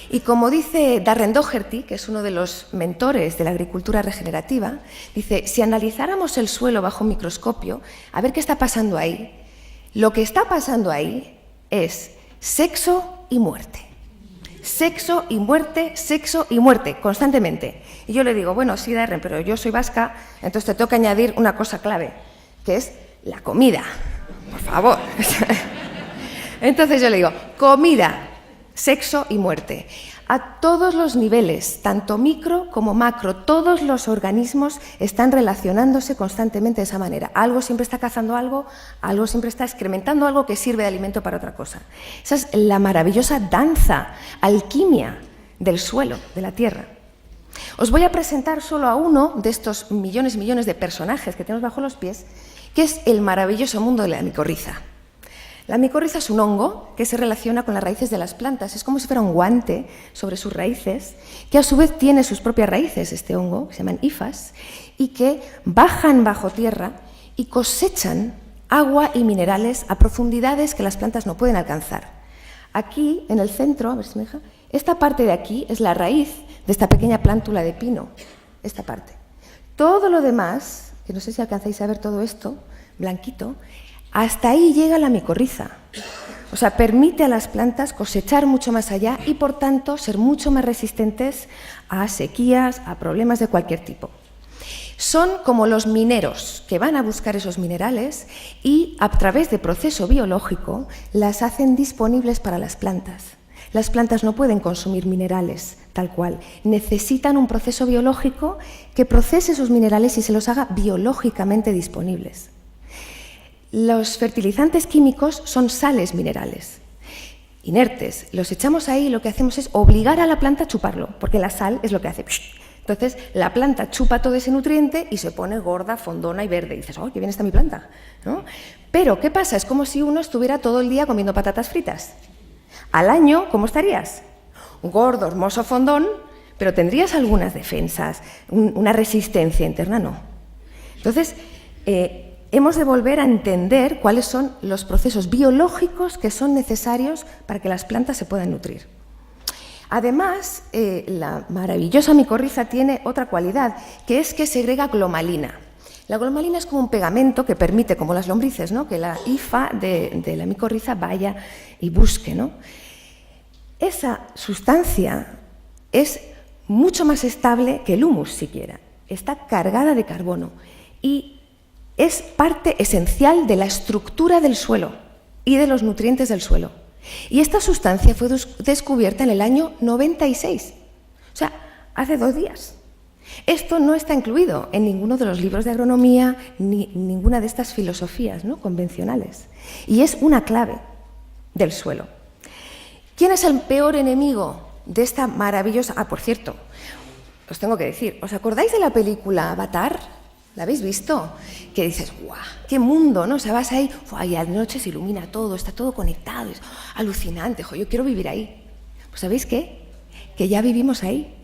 [SPEAKER 3] Y como dice Darren Doherty, que es uno de los mentores de la agricultura regenerativa, dice, si analizáramos el suelo bajo un microscopio, a ver qué está pasando ahí, lo que está pasando ahí es sexo y muerte. sexo y muerte, constantemente. Y yo le digo, bueno, sí, Darren, pero yo soy vasca, entonces te tengo que añadir una cosa clave, que es la comida, por favor. Entonces yo le digo, comida, sexo y muerte. A todos los niveles, tanto micro como macro, todos los organismos están relacionándose constantemente de esa manera. Algo siempre está cazando algo, algo siempre está excrementando algo que sirve de alimento para otra cosa. Esa es la maravillosa danza, alquimia del suelo, de la tierra. Os voy a presentar solo a uno de estos millones y millones de personajes que tenemos bajo los pies, que es el maravilloso mundo de la micorriza. La micorriza es un hongo que se relaciona con las raíces de las plantas. Es como si fuera un guante sobre sus raíces, que a su vez tiene sus propias raíces, este hongo, que se llaman hifas, y que bajan bajo tierra y cosechan agua y minerales a profundidades que las plantas no pueden alcanzar. Aquí, en el centro, a ver si me deja, esta parte de aquí es la raíz de esta pequeña plántula de pino, esta parte. Todo lo demás, que no sé si alcanzáis a ver todo esto, blanquito, hasta ahí llega la micorriza. O sea, permite a las plantas cosechar mucho más allá y, por tanto, ser mucho más resistentes a sequías, a problemas de cualquier tipo. Son como los mineros que van a buscar esos minerales y, a través de proceso biológico, las hacen disponibles para las plantas. Las plantas no pueden consumir minerales tal cual. Necesitan un proceso biológico que procese esos minerales y se los haga biológicamente disponibles. Los fertilizantes químicos son sales minerales, inertes. Los echamos ahí y lo que hacemos es obligar a la planta a chuparlo, porque la sal es lo que hace. Entonces, la planta chupa todo ese nutriente y se pone gorda, fondona y verde. Y dices, ¡oh, qué bien está mi planta! ¿No? Pero, ¿qué pasa? Es como si uno estuviera todo el día comiendo patatas fritas. Al año, ¿cómo estarías? Gordo, hermoso, fondón, pero tendrías algunas defensas, una resistencia interna, no. Entonces, hemos de volver a entender cuáles son los procesos biológicos que son necesarios para que las plantas se puedan nutrir. Además, la maravillosa micorriza tiene otra cualidad, que es que segrega glomalina. La glomalina es como un pegamento que permite, como las lombrices, ¿no?, que la hifa de la micorriza vaya y busque, ¿no? Esa sustancia es mucho más estable que el humus siquiera. Está cargada de carbono y es parte esencial de la estructura del suelo y de los nutrientes del suelo. Y esta sustancia fue descubierta en el año 96, o sea, hace 2 días. Esto no está incluido en ninguno de los libros de agronomía ni ninguna de estas filosofías, ¿no?, convencionales. Y es una clave del suelo. ¿Quién es el peor enemigo de esta maravillosa...? Ah, por cierto, os tengo que decir, ¿os acordáis de la película Avatar? ¿La habéis visto? Que dices, ¡guau! ¡Qué mundo!, ¿no? O sea, vas ahí, y a la noche se ilumina todo, está todo conectado, es alucinante, yo quiero vivir ahí. Pues ¿sabéis qué? Que ya vivimos ahí.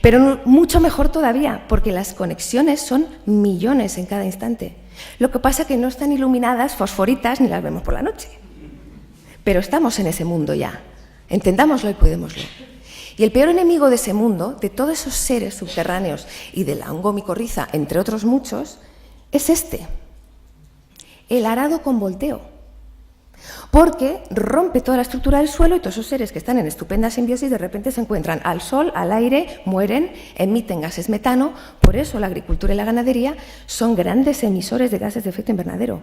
[SPEAKER 3] Pero mucho mejor todavía, porque las conexiones son millones en cada instante. Lo que pasa es que no están iluminadas, fosforitas, ni las vemos por la noche. Pero estamos en ese mundo ya. Entendámoslo y cuidémoslo. Y el peor enemigo de ese mundo, de todos esos seres subterráneos y de la hongomicorriza, entre otros muchos, es este, el arado con volteo. Porque rompe toda la estructura del suelo y todos esos seres que están en estupenda simbiosis de repente se encuentran al sol, al aire, mueren, emiten gases metano. Por eso la agricultura y la ganadería son grandes emisores de gases de efecto invernadero.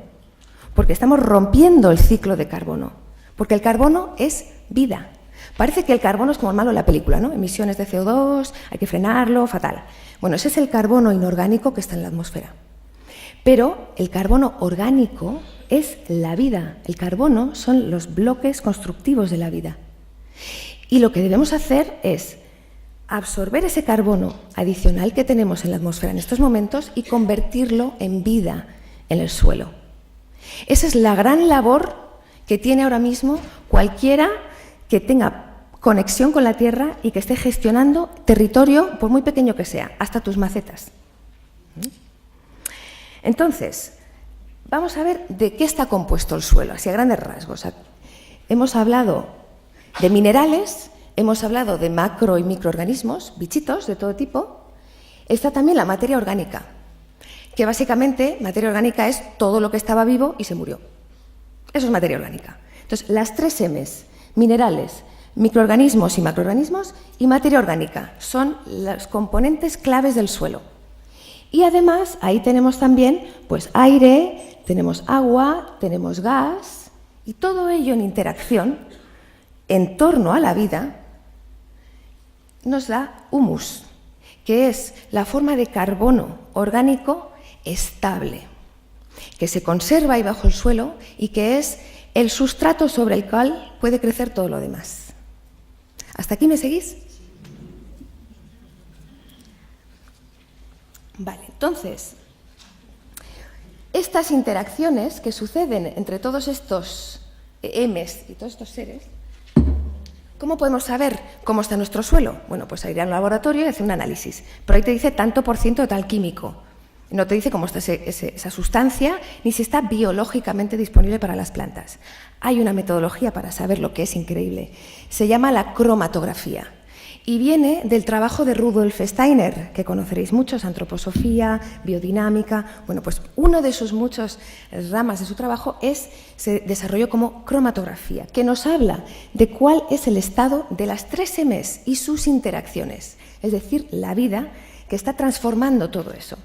[SPEAKER 3] Porque estamos rompiendo el ciclo de carbono. Porque el carbono es vida. Parece que el carbono es como el malo en la película, ¿no? Emisiones de CO2, hay que frenarlo, fatal. Bueno, ese es el carbono inorgánico que está en la atmósfera. Pero el carbono orgánico es la vida. El carbono son los bloques constructivos de la vida. Y lo que debemos hacer es absorber ese carbono adicional que tenemos en la atmósfera en estos momentos y convertirlo en vida en el suelo. Esa es la gran labor que tiene ahora mismo cualquiera que tenga conexión con la tierra y que esté gestionando territorio, por muy pequeño que sea, hasta tus macetas. Entonces, vamos a ver de qué está compuesto el suelo, así a grandes rasgos. Hemos hablado de minerales, hemos hablado de macro y microorganismos, bichitos de todo tipo. Está también la materia orgánica, que básicamente materia orgánica es todo lo que estaba vivo y se murió. Eso es materia orgánica. Entonces, las 3 M's, minerales, microorganismos y macroorganismos y materia orgánica. Son los componentes claves del suelo. Y además ahí tenemos también pues, aire, tenemos agua, tenemos gas y todo ello en interacción en torno a la vida nos da humus, que es la forma de carbono orgánico estable, que se conserva ahí bajo el suelo y que es el sustrato sobre el cual puede crecer todo lo demás. ¿Hasta aquí me seguís? Vale, entonces, estas interacciones que suceden entre todos estos M's y todos estos seres, ¿cómo podemos saber cómo está nuestro suelo? Bueno, pues ir al laboratorio y hacer un análisis. Pero ahí te dice tanto por ciento de tal químico. No te dice cómo está esa sustancia, ni si está biológicamente disponible para las plantas. Hay una metodología para saber lo que es increíble. Se llama la cromatografía. Y viene del trabajo de Rudolf Steiner, que conoceréis muchos, antroposofía, biodinámica. Bueno, pues uno de sus muchas ramas de su trabajo se desarrolló como cromatografía, que nos habla de cuál es el estado de las 3 M's y sus interacciones, es decir, la vida que está transformando todo eso.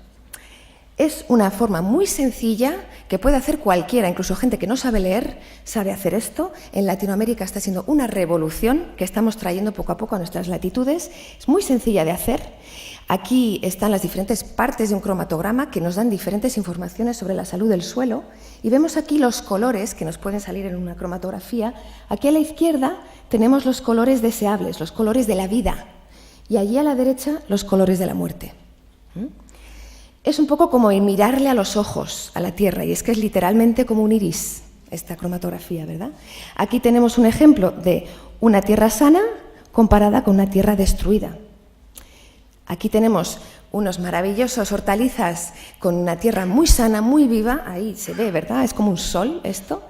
[SPEAKER 3] Es una forma muy sencilla que puede hacer cualquiera, incluso gente que no sabe leer, sabe hacer esto. En Latinoamérica está siendo una revolución que estamos trayendo poco a poco a nuestras latitudes. Es muy sencilla de hacer. Aquí están las diferentes partes de un cromatograma que nos dan diferentes informaciones sobre la salud del suelo. Y vemos aquí los colores que nos pueden salir en una cromatografía. Aquí a la izquierda tenemos los colores deseables, los colores de la vida. Y allí a la derecha los colores de la muerte. Es un poco como mirarle a los ojos a la Tierra, y es que es literalmente como un iris, esta cromatografía, ¿verdad? Aquí tenemos un ejemplo de una Tierra sana comparada con una Tierra destruida. Aquí tenemos unos maravillosos hortalizas con una Tierra muy sana, muy viva, ahí se ve, ¿verdad? Es como un sol esto.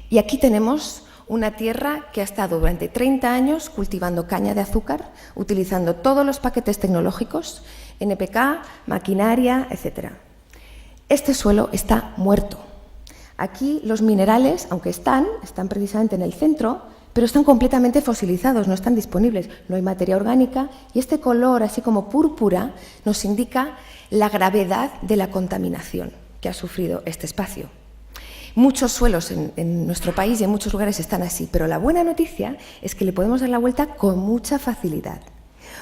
[SPEAKER 3] Y aquí tenemos una tierra que ha estado durante 30 años cultivando caña de azúcar, utilizando todos los paquetes tecnológicos, NPK, maquinaria, etc. Este suelo está muerto. Aquí los minerales, aunque están precisamente en el centro, pero están completamente fosilizados, no están disponibles, no hay materia orgánica, y este color, así como púrpura, nos indica la gravedad de la contaminación que ha sufrido este espacio. Muchos suelos en nuestro país y en muchos lugares están así, pero la buena noticia es que le podemos dar la vuelta con mucha facilidad,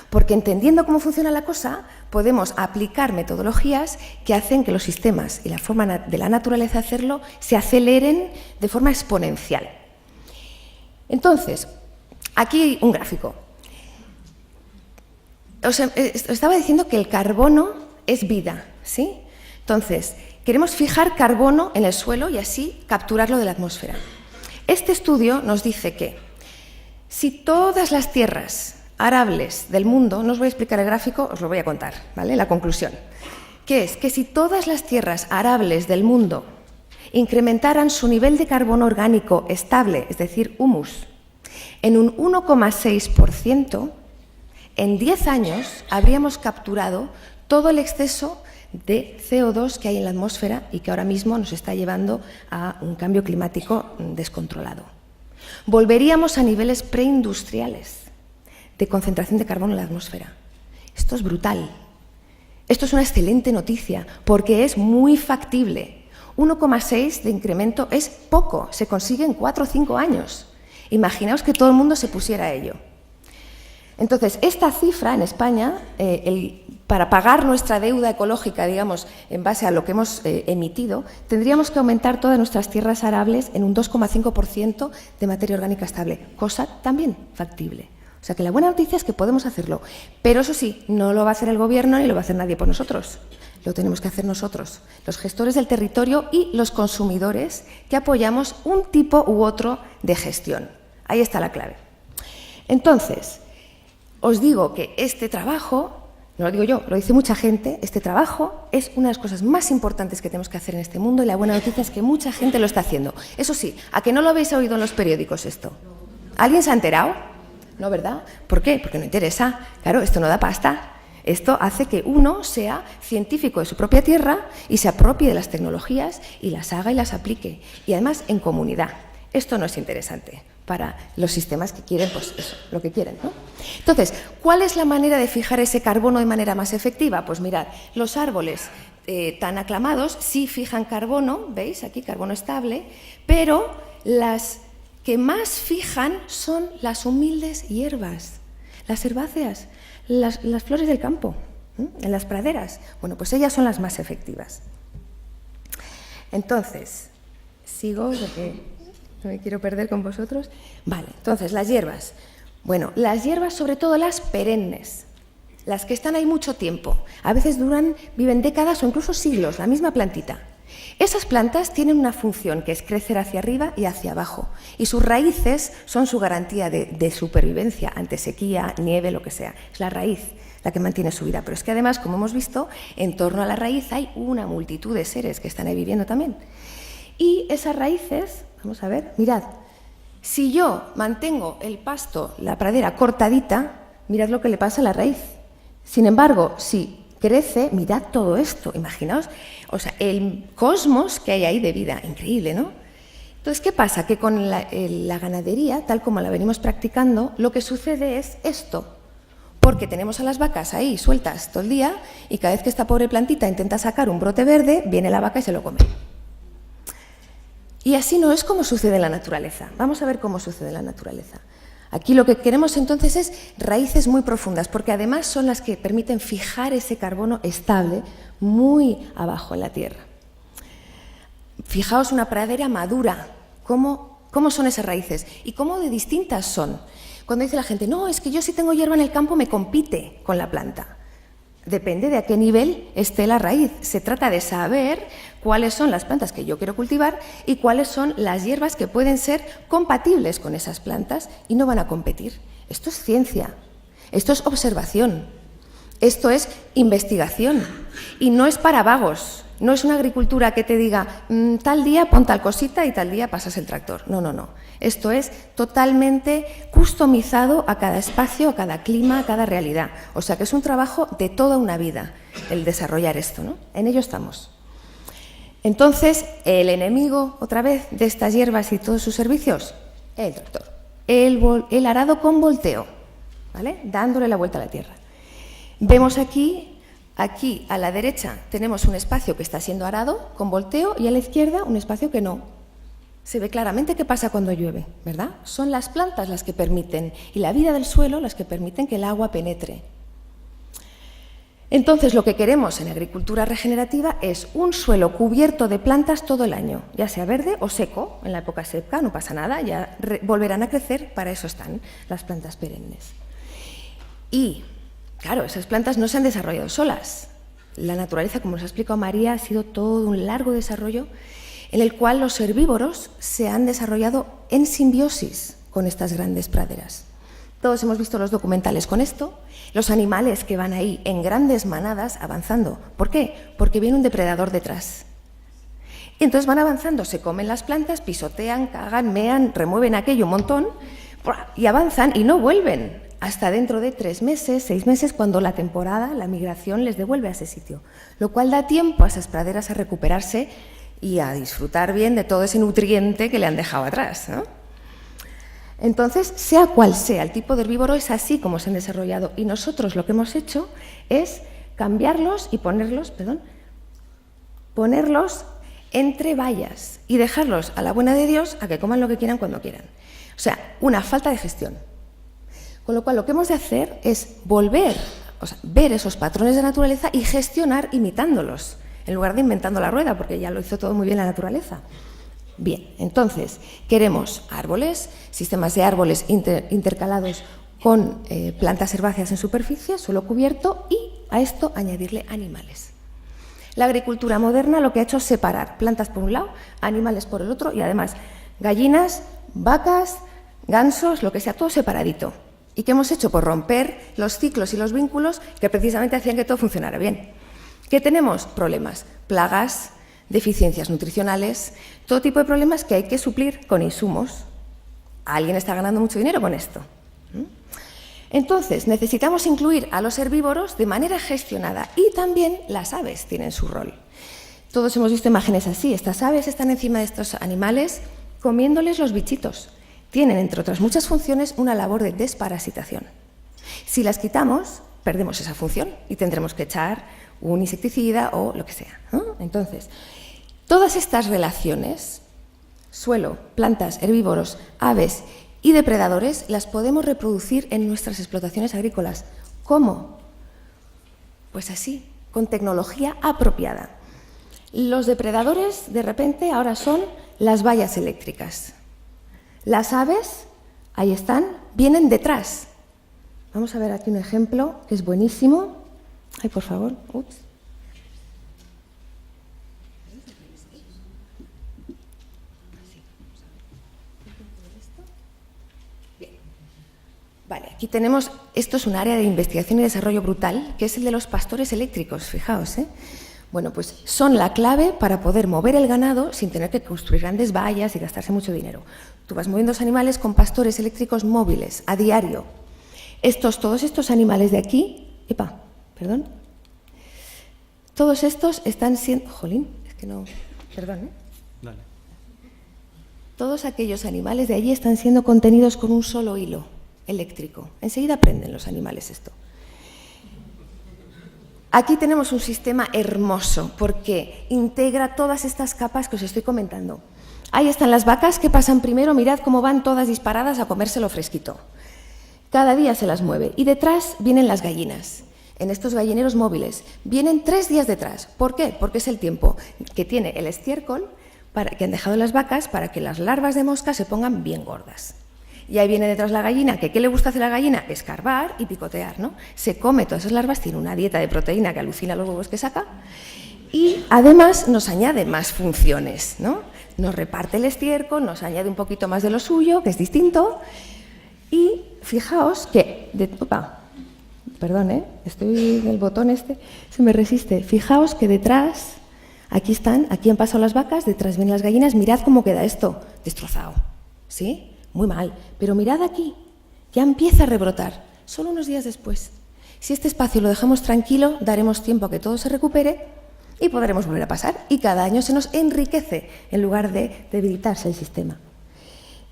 [SPEAKER 3] porque entendiendo cómo funciona la cosa, podemos aplicar metodologías que hacen que los sistemas y la forma de la naturaleza de hacerlo se aceleren de forma exponencial. Entonces, aquí un gráfico. Os estaba diciendo que el carbono es vida, ¿sí? Entonces, queremos fijar carbono en el suelo y así capturarlo de la atmósfera. Este estudio nos dice que si todas las tierras arables del mundo, no os voy a explicar el gráfico, os lo voy a contar, ¿vale? La conclusión, que es que si todas las tierras arables del mundo incrementaran su nivel de carbono orgánico estable, es decir, humus, en un 1,6%, en 10 años habríamos capturado todo el exceso de CO2 que hay en la atmósfera y que ahora mismo nos está llevando a un cambio climático descontrolado. Volveríamos a niveles preindustriales de concentración de carbono en la atmósfera. Esto es brutal. Esto es una excelente noticia porque es muy factible. 1,6 de incremento es poco, se consigue en 4 o 5 años. Imaginaos que todo el mundo se pusiera a ello. Entonces, esta cifra en España, para pagar nuestra deuda ecológica, digamos, en base a lo que hemos emitido, tendríamos que aumentar todas nuestras tierras arables en un 2,5% de materia orgánica estable, cosa también factible. O sea que la buena noticia es que podemos hacerlo, pero eso sí, no lo va a hacer el gobierno ni lo va a hacer nadie por nosotros. Lo tenemos que hacer nosotros, los gestores del territorio y los consumidores que apoyamos un tipo u otro de gestión. Ahí está la clave. Entonces, os digo que este trabajo, no lo digo yo, lo dice mucha gente, este trabajo es una de las cosas más importantes que tenemos que hacer en este mundo y la buena noticia es que mucha gente lo está haciendo. Eso sí, ¿a que no lo habéis oído en los periódicos esto? ¿Alguien se ha enterado? No, ¿verdad? ¿Por qué? Porque no interesa. Claro, esto no da pasta. Esto hace que uno sea científico de su propia tierra y se apropie de las tecnologías y las haga y las aplique. Y además en comunidad. Esto no es interesante. para los sistemas que quieren, pues eso, lo que quieren, ¿no? Entonces, ¿cuál es la manera de fijar ese carbono de manera más efectiva? Pues mirad, los árboles tan aclamados sí fijan carbono, ¿veis? Aquí carbono estable, pero las que más fijan son las humildes hierbas, las herbáceas, las flores del campo, en las praderas. Bueno, pues ellas son las más efectivas. Entonces, sigo porque no me quiero perder con vosotros. Vale, entonces las hierbas. Bueno, las hierbas, sobre todo las perennes, las que están ahí mucho tiempo, a veces viven décadas o incluso siglos, la misma plantita. Esas plantas tienen una función que es crecer hacia arriba y hacia abajo, y sus raíces son su garantía de supervivencia ante sequía, nieve, lo que sea. Es la raíz la que mantiene su vida, pero es que además, como hemos visto, en torno a la raíz hay una multitud de seres que están ahí viviendo también. Y esas raíces, vamos a ver, mirad, si yo mantengo el pasto, la pradera cortadita, mirad lo que le pasa a la raíz. Sin embargo, si crece, mirad todo esto, imaginaos, o sea, el cosmos que hay ahí de vida, increíble, ¿no? Entonces, ¿qué pasa? Que con la ganadería, tal como la venimos practicando, lo que sucede es esto, porque tenemos a las vacas ahí sueltas todo el día y cada vez que esta pobre plantita intenta sacar un brote verde, viene la vaca y se lo come. Y así no es como sucede en la naturaleza. Vamos a ver cómo sucede en la naturaleza. Aquí lo que queremos entonces es raíces muy profundas, porque además son las que permiten fijar ese carbono estable muy abajo en la tierra. Fijaos una pradera madura, ¿cómo son esas raíces? Y cómo de distintas son. Cuando dice la gente, no, es que yo si tengo hierba en el campo me compite con la planta. Depende de a qué nivel esté la raíz. Se trata de saber cuáles son las plantas que yo quiero cultivar y cuáles son las hierbas que pueden ser compatibles con esas plantas y no van a competir. Esto es ciencia, esto es observación, esto es investigación y no es para vagos. No es una agricultura que te diga tal día pon tal cosita y tal día pasas el tractor. No, no, no. Esto es totalmente customizado a cada espacio, a cada clima, a cada realidad. O sea que es un trabajo de toda una vida el desarrollar esto, ¿no? En ello estamos. Entonces, el enemigo, otra vez, de estas hierbas y todos sus servicios, el tractor. El arado con volteo, ¿vale? Dándole la vuelta a la tierra. Vemos aquí a la derecha tenemos un espacio que está siendo arado con volteo y a la izquierda un espacio que no. Se ve claramente qué pasa cuando llueve, ¿verdad? Son las plantas las que permiten, y la vida del suelo las que permiten que el agua penetre. Entonces, lo que queremos en agricultura regenerativa es un suelo cubierto de plantas todo el año, ya sea verde o seco. En la época seca no pasa nada, ya volverán a crecer, para eso están las plantas perennes. Y claro, esas plantas no se han desarrollado solas. La naturaleza, como nos ha explicado María, ha sido todo un largo desarrollo en el cual los herbívoros se han desarrollado en simbiosis con estas grandes praderas. Todos hemos visto los documentales con esto, los animales que van ahí en grandes manadas avanzando. ¿Por qué? Porque viene un depredador detrás. Y entonces van avanzando, se comen las plantas, pisotean, cagan, mean, remueven aquello un montón y avanzan y no vuelven hasta dentro de 3 meses, 6 meses, cuando la temporada, la migración les devuelve a ese sitio, lo cual da tiempo a esas praderas a recuperarse y a disfrutar bien de todo ese nutriente que le han dejado atrás, ¿no? Entonces, sea cual sea el tipo de herbívoro, es así como se han desarrollado, y nosotros lo que hemos hecho es cambiarlos y ponerlos entre vallas y dejarlos a la buena de Dios a que coman lo que quieran cuando quieran. O sea, una falta de gestión. Con lo cual, lo que hemos de hacer es ver esos patrones de naturaleza y gestionar imitándolos, en lugar de inventando la rueda, porque ya lo hizo todo muy bien la naturaleza. Bien, entonces, queremos árboles, sistemas de árboles intercalados con plantas herbáceas en superficie, suelo cubierto, y a esto añadirle animales. La agricultura moderna lo que ha hecho es separar plantas por un lado, animales por el otro, y además gallinas, vacas, gansos, lo que sea, todo separadito. ¿Y qué hemos hecho? Pues romper los ciclos y los vínculos que precisamente hacían que todo funcionara bien. ¿Qué tenemos? Problemas, plagas, deficiencias nutricionales, todo tipo de problemas que hay que suplir con insumos. Alguien está ganando mucho dinero con esto. Entonces, necesitamos incluir a los herbívoros de manera gestionada, y también las aves tienen su rol. Todos hemos visto imágenes así. Estas aves están encima de estos animales comiéndoles los bichitos. tienen, entre otras muchas funciones, una labor de desparasitación. Si las quitamos, perdemos esa función y tendremos que echar un insecticida o lo que sea, ¿no? Entonces, todas estas relaciones, suelo, plantas, herbívoros, aves y depredadores, las podemos reproducir en nuestras explotaciones agrícolas. ¿Cómo? Pues así, con tecnología apropiada. Los depredadores, de repente, ahora son las vallas eléctricas. Las aves, ahí están, vienen detrás. Vamos a ver aquí un ejemplo que es buenísimo. Ay, por favor. Ups. Vale, aquí tenemos, esto es un área de investigación y desarrollo brutal, que es el de los pastores eléctricos, fijaos, ¿eh? Bueno, pues son la clave para poder mover el ganado sin tener que construir grandes vallas y gastarse mucho dinero. Tú vas moviendo los animales con pastores eléctricos móviles, a diario. Todos estos animales de aquí, perdón, todos estos están siendo, jolín, es que no, perdón,
[SPEAKER 2] Dale.
[SPEAKER 3] Todos aquellos animales de allí están siendo contenidos con un solo hilo eléctrico. Enseguida aprenden los animales esto. Aquí tenemos un sistema hermoso porque integra todas estas capas que os estoy comentando. Ahí están las vacas que pasan primero, mirad cómo van todas disparadas a comérselo fresquito. Cada día se las mueve. Y detrás vienen las gallinas, en estos gallineros móviles. Vienen 3 días detrás. ¿Por qué? Porque es el tiempo que tiene el estiércol que han dejado las vacas para que las larvas de mosca se pongan bien gordas. Y ahí viene detrás la gallina, que ¿qué le gusta hacer a la gallina? Escarbar y picotear, ¿no? Se come todas esas larvas, tiene una dieta de proteína que alucina los huevos que saca y además nos añade más funciones, ¿no? Nos reparte el estiércol, nos añade un poquito más de lo suyo, que es distinto. Y fijaos que, estoy el botón este, se me resiste. Fijaos que detrás, aquí han pasado las vacas, detrás vienen las gallinas, mirad cómo queda esto, destrozado, ¿sí? Muy mal, pero mirad aquí, ya empieza a rebrotar, solo unos días después. Si este espacio lo dejamos tranquilo, daremos tiempo a que todo se recupere y podremos volver a pasar. Y cada año se nos enriquece en lugar de debilitarse el sistema.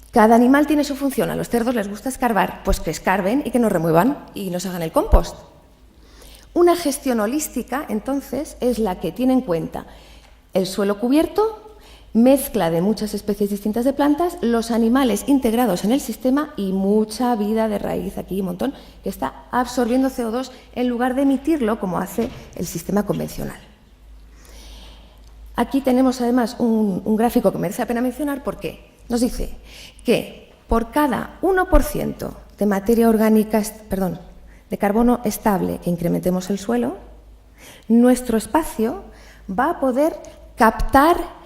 [SPEAKER 3] Cada animal tiene su función. A los cerdos les gusta escarbar, pues que escarben y que nos remuevan y nos hagan el compost. Una gestión holística, entonces, es la que tiene en cuenta el suelo cubierto, mezcla de muchas especies distintas de plantas, los animales integrados en el sistema y mucha vida de raíz, aquí un montón, que está absorbiendo CO2 en lugar de emitirlo como hace el sistema convencional. Aquí tenemos además un gráfico que merece la pena mencionar porque nos dice que por cada 1% de materia orgánica, de carbono estable que incrementemos el suelo, nuestro espacio va a poder capturar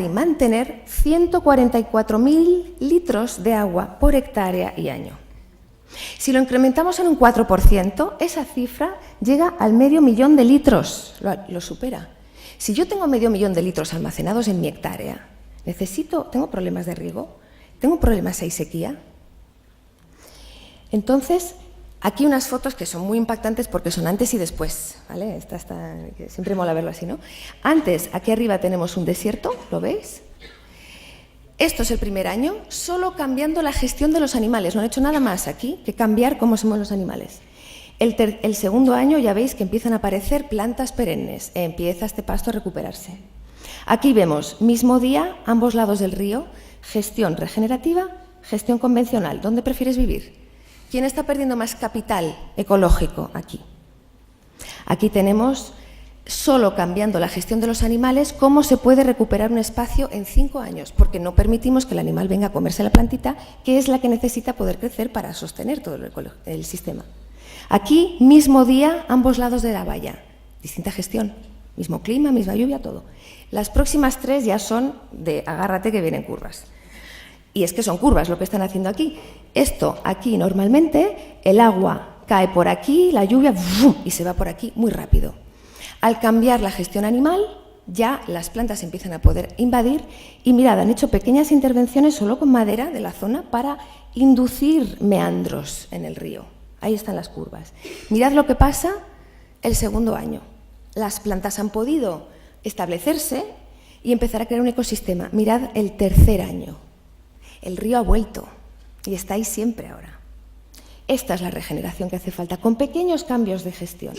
[SPEAKER 3] y mantener 144.000 litros de agua por hectárea y año. Si lo incrementamos en un 4%, esa cifra llega al 500.000 de litros, lo supera. Si yo tengo 500.000 de litros almacenados en mi hectárea, ¿tengo problemas de riego? ¿Tengo problemas de sequía? Entonces, aquí unas fotos que son muy impactantes porque son antes y después, ¿vale? Siempre mola verlo así, ¿no? Antes, aquí arriba tenemos un desierto, ¿lo veis? Esto es el primer año, solo cambiando la gestión de los animales. No han hecho nada más aquí que cambiar cómo se mueven los animales. El segundo año ya veis que empiezan a aparecer plantas perennes, empieza este pasto a recuperarse. Aquí vemos, mismo día, ambos lados del río, gestión regenerativa, gestión convencional. ¿Dónde prefieres vivir? ¿Quién está perdiendo más capital ecológico aquí? Aquí tenemos, solo cambiando la gestión de los animales, cómo se puede recuperar un espacio en 5 años, porque no permitimos que el animal venga a comerse la plantita, que es la que necesita poder crecer para sostener todo el sistema. Aquí, mismo día, ambos lados de la valla, distinta gestión, mismo clima, misma lluvia, todo. Las próximas 3 ya son de agárrate que vienen curvas. Y es que son curvas lo que están haciendo aquí. Esto, aquí normalmente, el agua cae por aquí, la lluvia, ¡bum!, y se va por aquí muy rápido. Al cambiar la gestión animal, ya las plantas empiezan a poder invadir y mirad, han hecho pequeñas intervenciones solo con madera de la zona para inducir meandros en el río. Ahí están las curvas. Mirad lo que pasa el segundo año. Las plantas han podido establecerse y empezar a crear un ecosistema. Mirad el tercer año. El río ha vuelto y está ahí siempre ahora. Esta es la regeneración que hace falta, con pequeños cambios de gestión.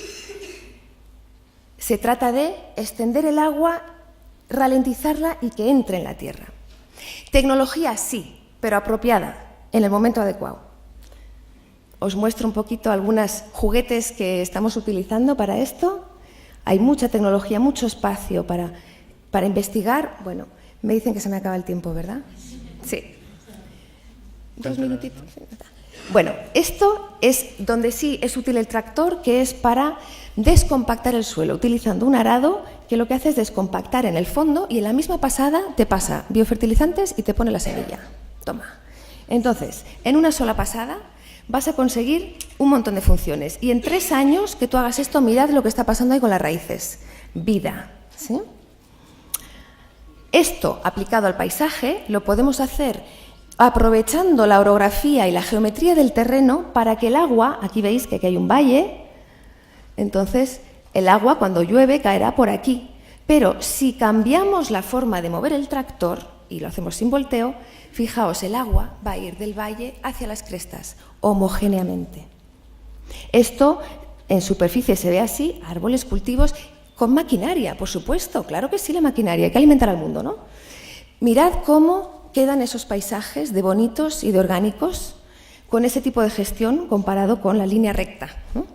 [SPEAKER 3] Se trata de extender el agua, ralentizarla y que entre en la tierra. Tecnología sí, pero apropiada, en el momento adecuado. Os muestro un poquito algunos juguetes que estamos utilizando para esto. Hay mucha tecnología, mucho espacio para investigar. Bueno, me dicen que se me acaba el tiempo, ¿verdad? Sí. 2 minutitos. Bueno, esto es donde sí es útil el tractor, que es para descompactar el suelo, utilizando un arado que lo que hace es descompactar en el fondo y en la misma pasada te pasa biofertilizantes y te pone la semilla. Toma. Entonces, en una sola pasada vas a conseguir un montón de funciones. Y en 3 años que tú hagas esto, mirad lo que está pasando ahí con las raíces. Vida. ¿Sí? Esto, aplicado al paisaje, lo podemos hacer aprovechando la orografía y la geometría del terreno para que el agua, aquí veis que aquí hay un valle, entonces el agua cuando llueve caerá por aquí. Pero si cambiamos la forma de mover el tractor, y lo hacemos sin volteo, fijaos, el agua va a ir del valle hacia las crestas, homogéneamente. Esto en superficie se ve así, árboles, cultivos, con maquinaria, por supuesto, claro que sí, la maquinaria, hay que alimentar al mundo, ¿no? Mirad cómo quedan esos paisajes de bonitos y de orgánicos con ese tipo de gestión comparado con la línea recta, ¿no?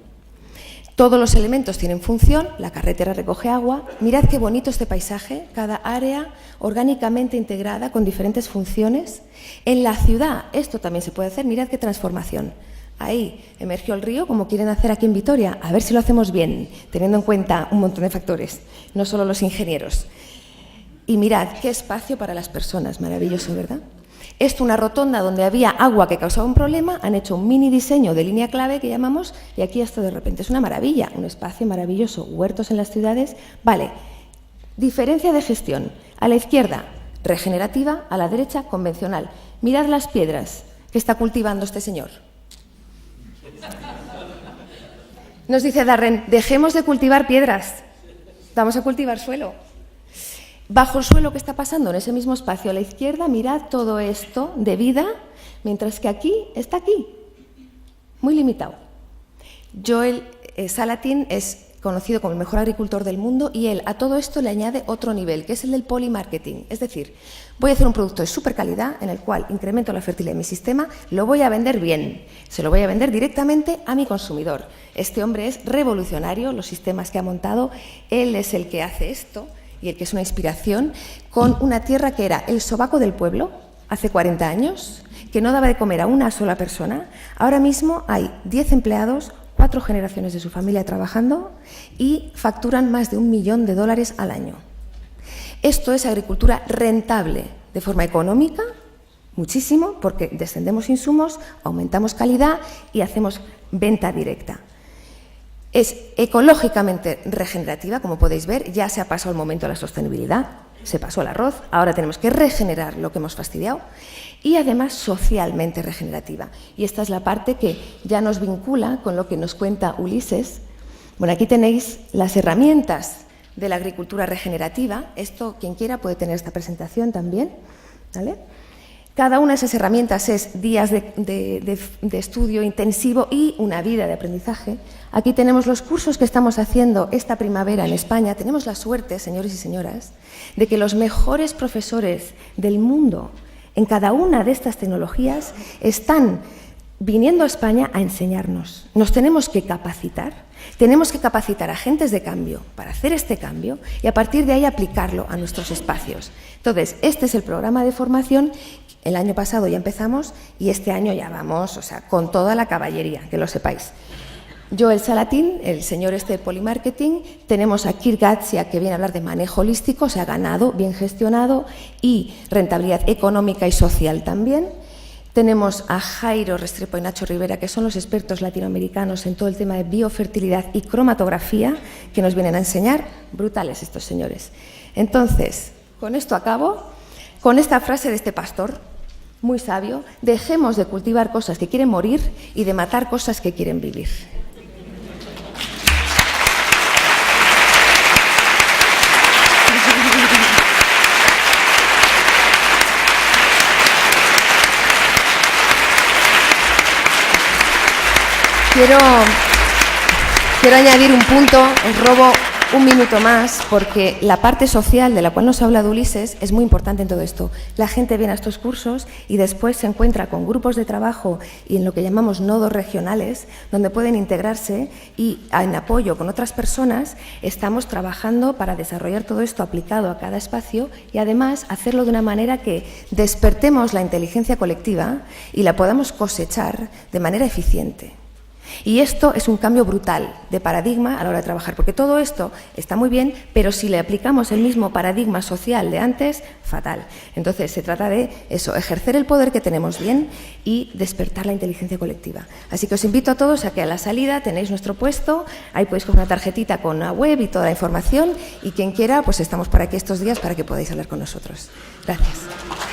[SPEAKER 3] Todos los elementos tienen función, la carretera recoge agua. Mirad qué bonito este paisaje, cada área orgánicamente integrada con diferentes funciones. En la ciudad esto también se puede hacer, mirad qué transformación. Ahí emergió el río, como quieren hacer aquí en Vitoria, a ver si lo hacemos bien, teniendo en cuenta un montón de factores, no solo los ingenieros. Y mirad qué espacio para las personas, maravilloso, ¿verdad? Esto, una rotonda donde había agua que causaba un problema, han hecho un mini diseño de línea clave que llamamos, y aquí esto de repente es una maravilla, un espacio maravilloso, huertos en las ciudades. Vale, diferencia de gestión. A la izquierda, regenerativa, a la derecha, convencional. Mirad las piedras que está cultivando este señor. Nos dice Darren, dejemos de cultivar piedras, vamos a cultivar suelo. Bajo el suelo, ¿qué está pasando? En ese mismo espacio a la izquierda, mirad todo esto de vida, mientras que aquí está aquí, muy limitado. Joel Salatin es conocido como el mejor agricultor del mundo y él a todo esto le añade otro nivel, que es el del polymarketing. Es decir, voy a hacer un producto de super calidad en el cual incremento la fertilidad de mi sistema, lo voy a vender bien, se lo voy a vender directamente a mi consumidor. Este hombre es revolucionario, los sistemas que ha montado, él es el que hace esto y el que es una inspiración, con una tierra que era el sobaco del pueblo hace 40 años, que no daba de comer a una sola persona. Ahora mismo hay 10 empleados, 4 generaciones de su familia trabajando y facturan más de $1 millón al año. Esto es agricultura rentable de forma económica, muchísimo, porque descendemos insumos, aumentamos calidad y hacemos venta directa. Es ecológicamente regenerativa, como podéis ver, ya se ha pasado el momento de la sostenibilidad, se pasó al arroz, ahora tenemos que regenerar lo que hemos fastidiado, y además socialmente regenerativa. Y esta es la parte que ya nos vincula con lo que nos cuenta Ulises. Bueno, aquí tenéis las herramientas de la agricultura regenerativa. Esto, quien quiera, puede tener esta presentación también, ¿vale? Cada una de esas herramientas es días de estudio intensivo y una vida de aprendizaje. Aquí tenemos los cursos que estamos haciendo esta primavera en España. Tenemos la suerte, señores y señoras, de que los mejores profesores del mundo en cada una de estas tecnologías están viniendo a España a enseñarnos. Nos tenemos que capacitar a agentes de cambio para hacer este cambio y a partir de ahí aplicarlo a nuestros espacios. Entonces, este es el programa de formación. El año pasado ya empezamos y este año ya vamos, o sea, con toda la caballería, que lo sepáis. Joel Salatin, el señor este de Polymarketing, tenemos a Kirk Gatsia, que viene a hablar de manejo holístico, o sea, ganado, bien gestionado y rentabilidad económica y social también. Tenemos a Jairo Restrepo y Nacho Rivera, que son los expertos latinoamericanos en todo el tema de biofertilidad y cromatografía, que nos vienen a enseñar. Brutales estos señores. Entonces, con esto acabo, con esta frase de este pastor, muy sabio: dejemos de cultivar cosas que quieren morir y de matar cosas que quieren vivir. Quiero añadir un punto, os robo un minuto más, porque la parte social de la cual nos ha hablado Ulises es muy importante en todo esto. La gente viene a estos cursos y después se encuentra con grupos de trabajo y en lo que llamamos nodos regionales, donde pueden integrarse y en apoyo con otras personas estamos trabajando para desarrollar todo esto aplicado a cada espacio y además hacerlo de una manera que despertemos la inteligencia colectiva y la podamos cosechar de manera eficiente. Y esto es un cambio brutal de paradigma a la hora de trabajar, porque todo esto está muy bien, pero si le aplicamos el mismo paradigma social de antes, fatal. Entonces se trata de eso, ejercer el poder que tenemos bien y despertar la inteligencia colectiva. Así que os invito a todos a que a la salida tenéis nuestro puesto, ahí podéis coger una tarjetita con la web y toda la información y quien quiera, pues estamos por aquí estos días para que podáis hablar con nosotros. Gracias.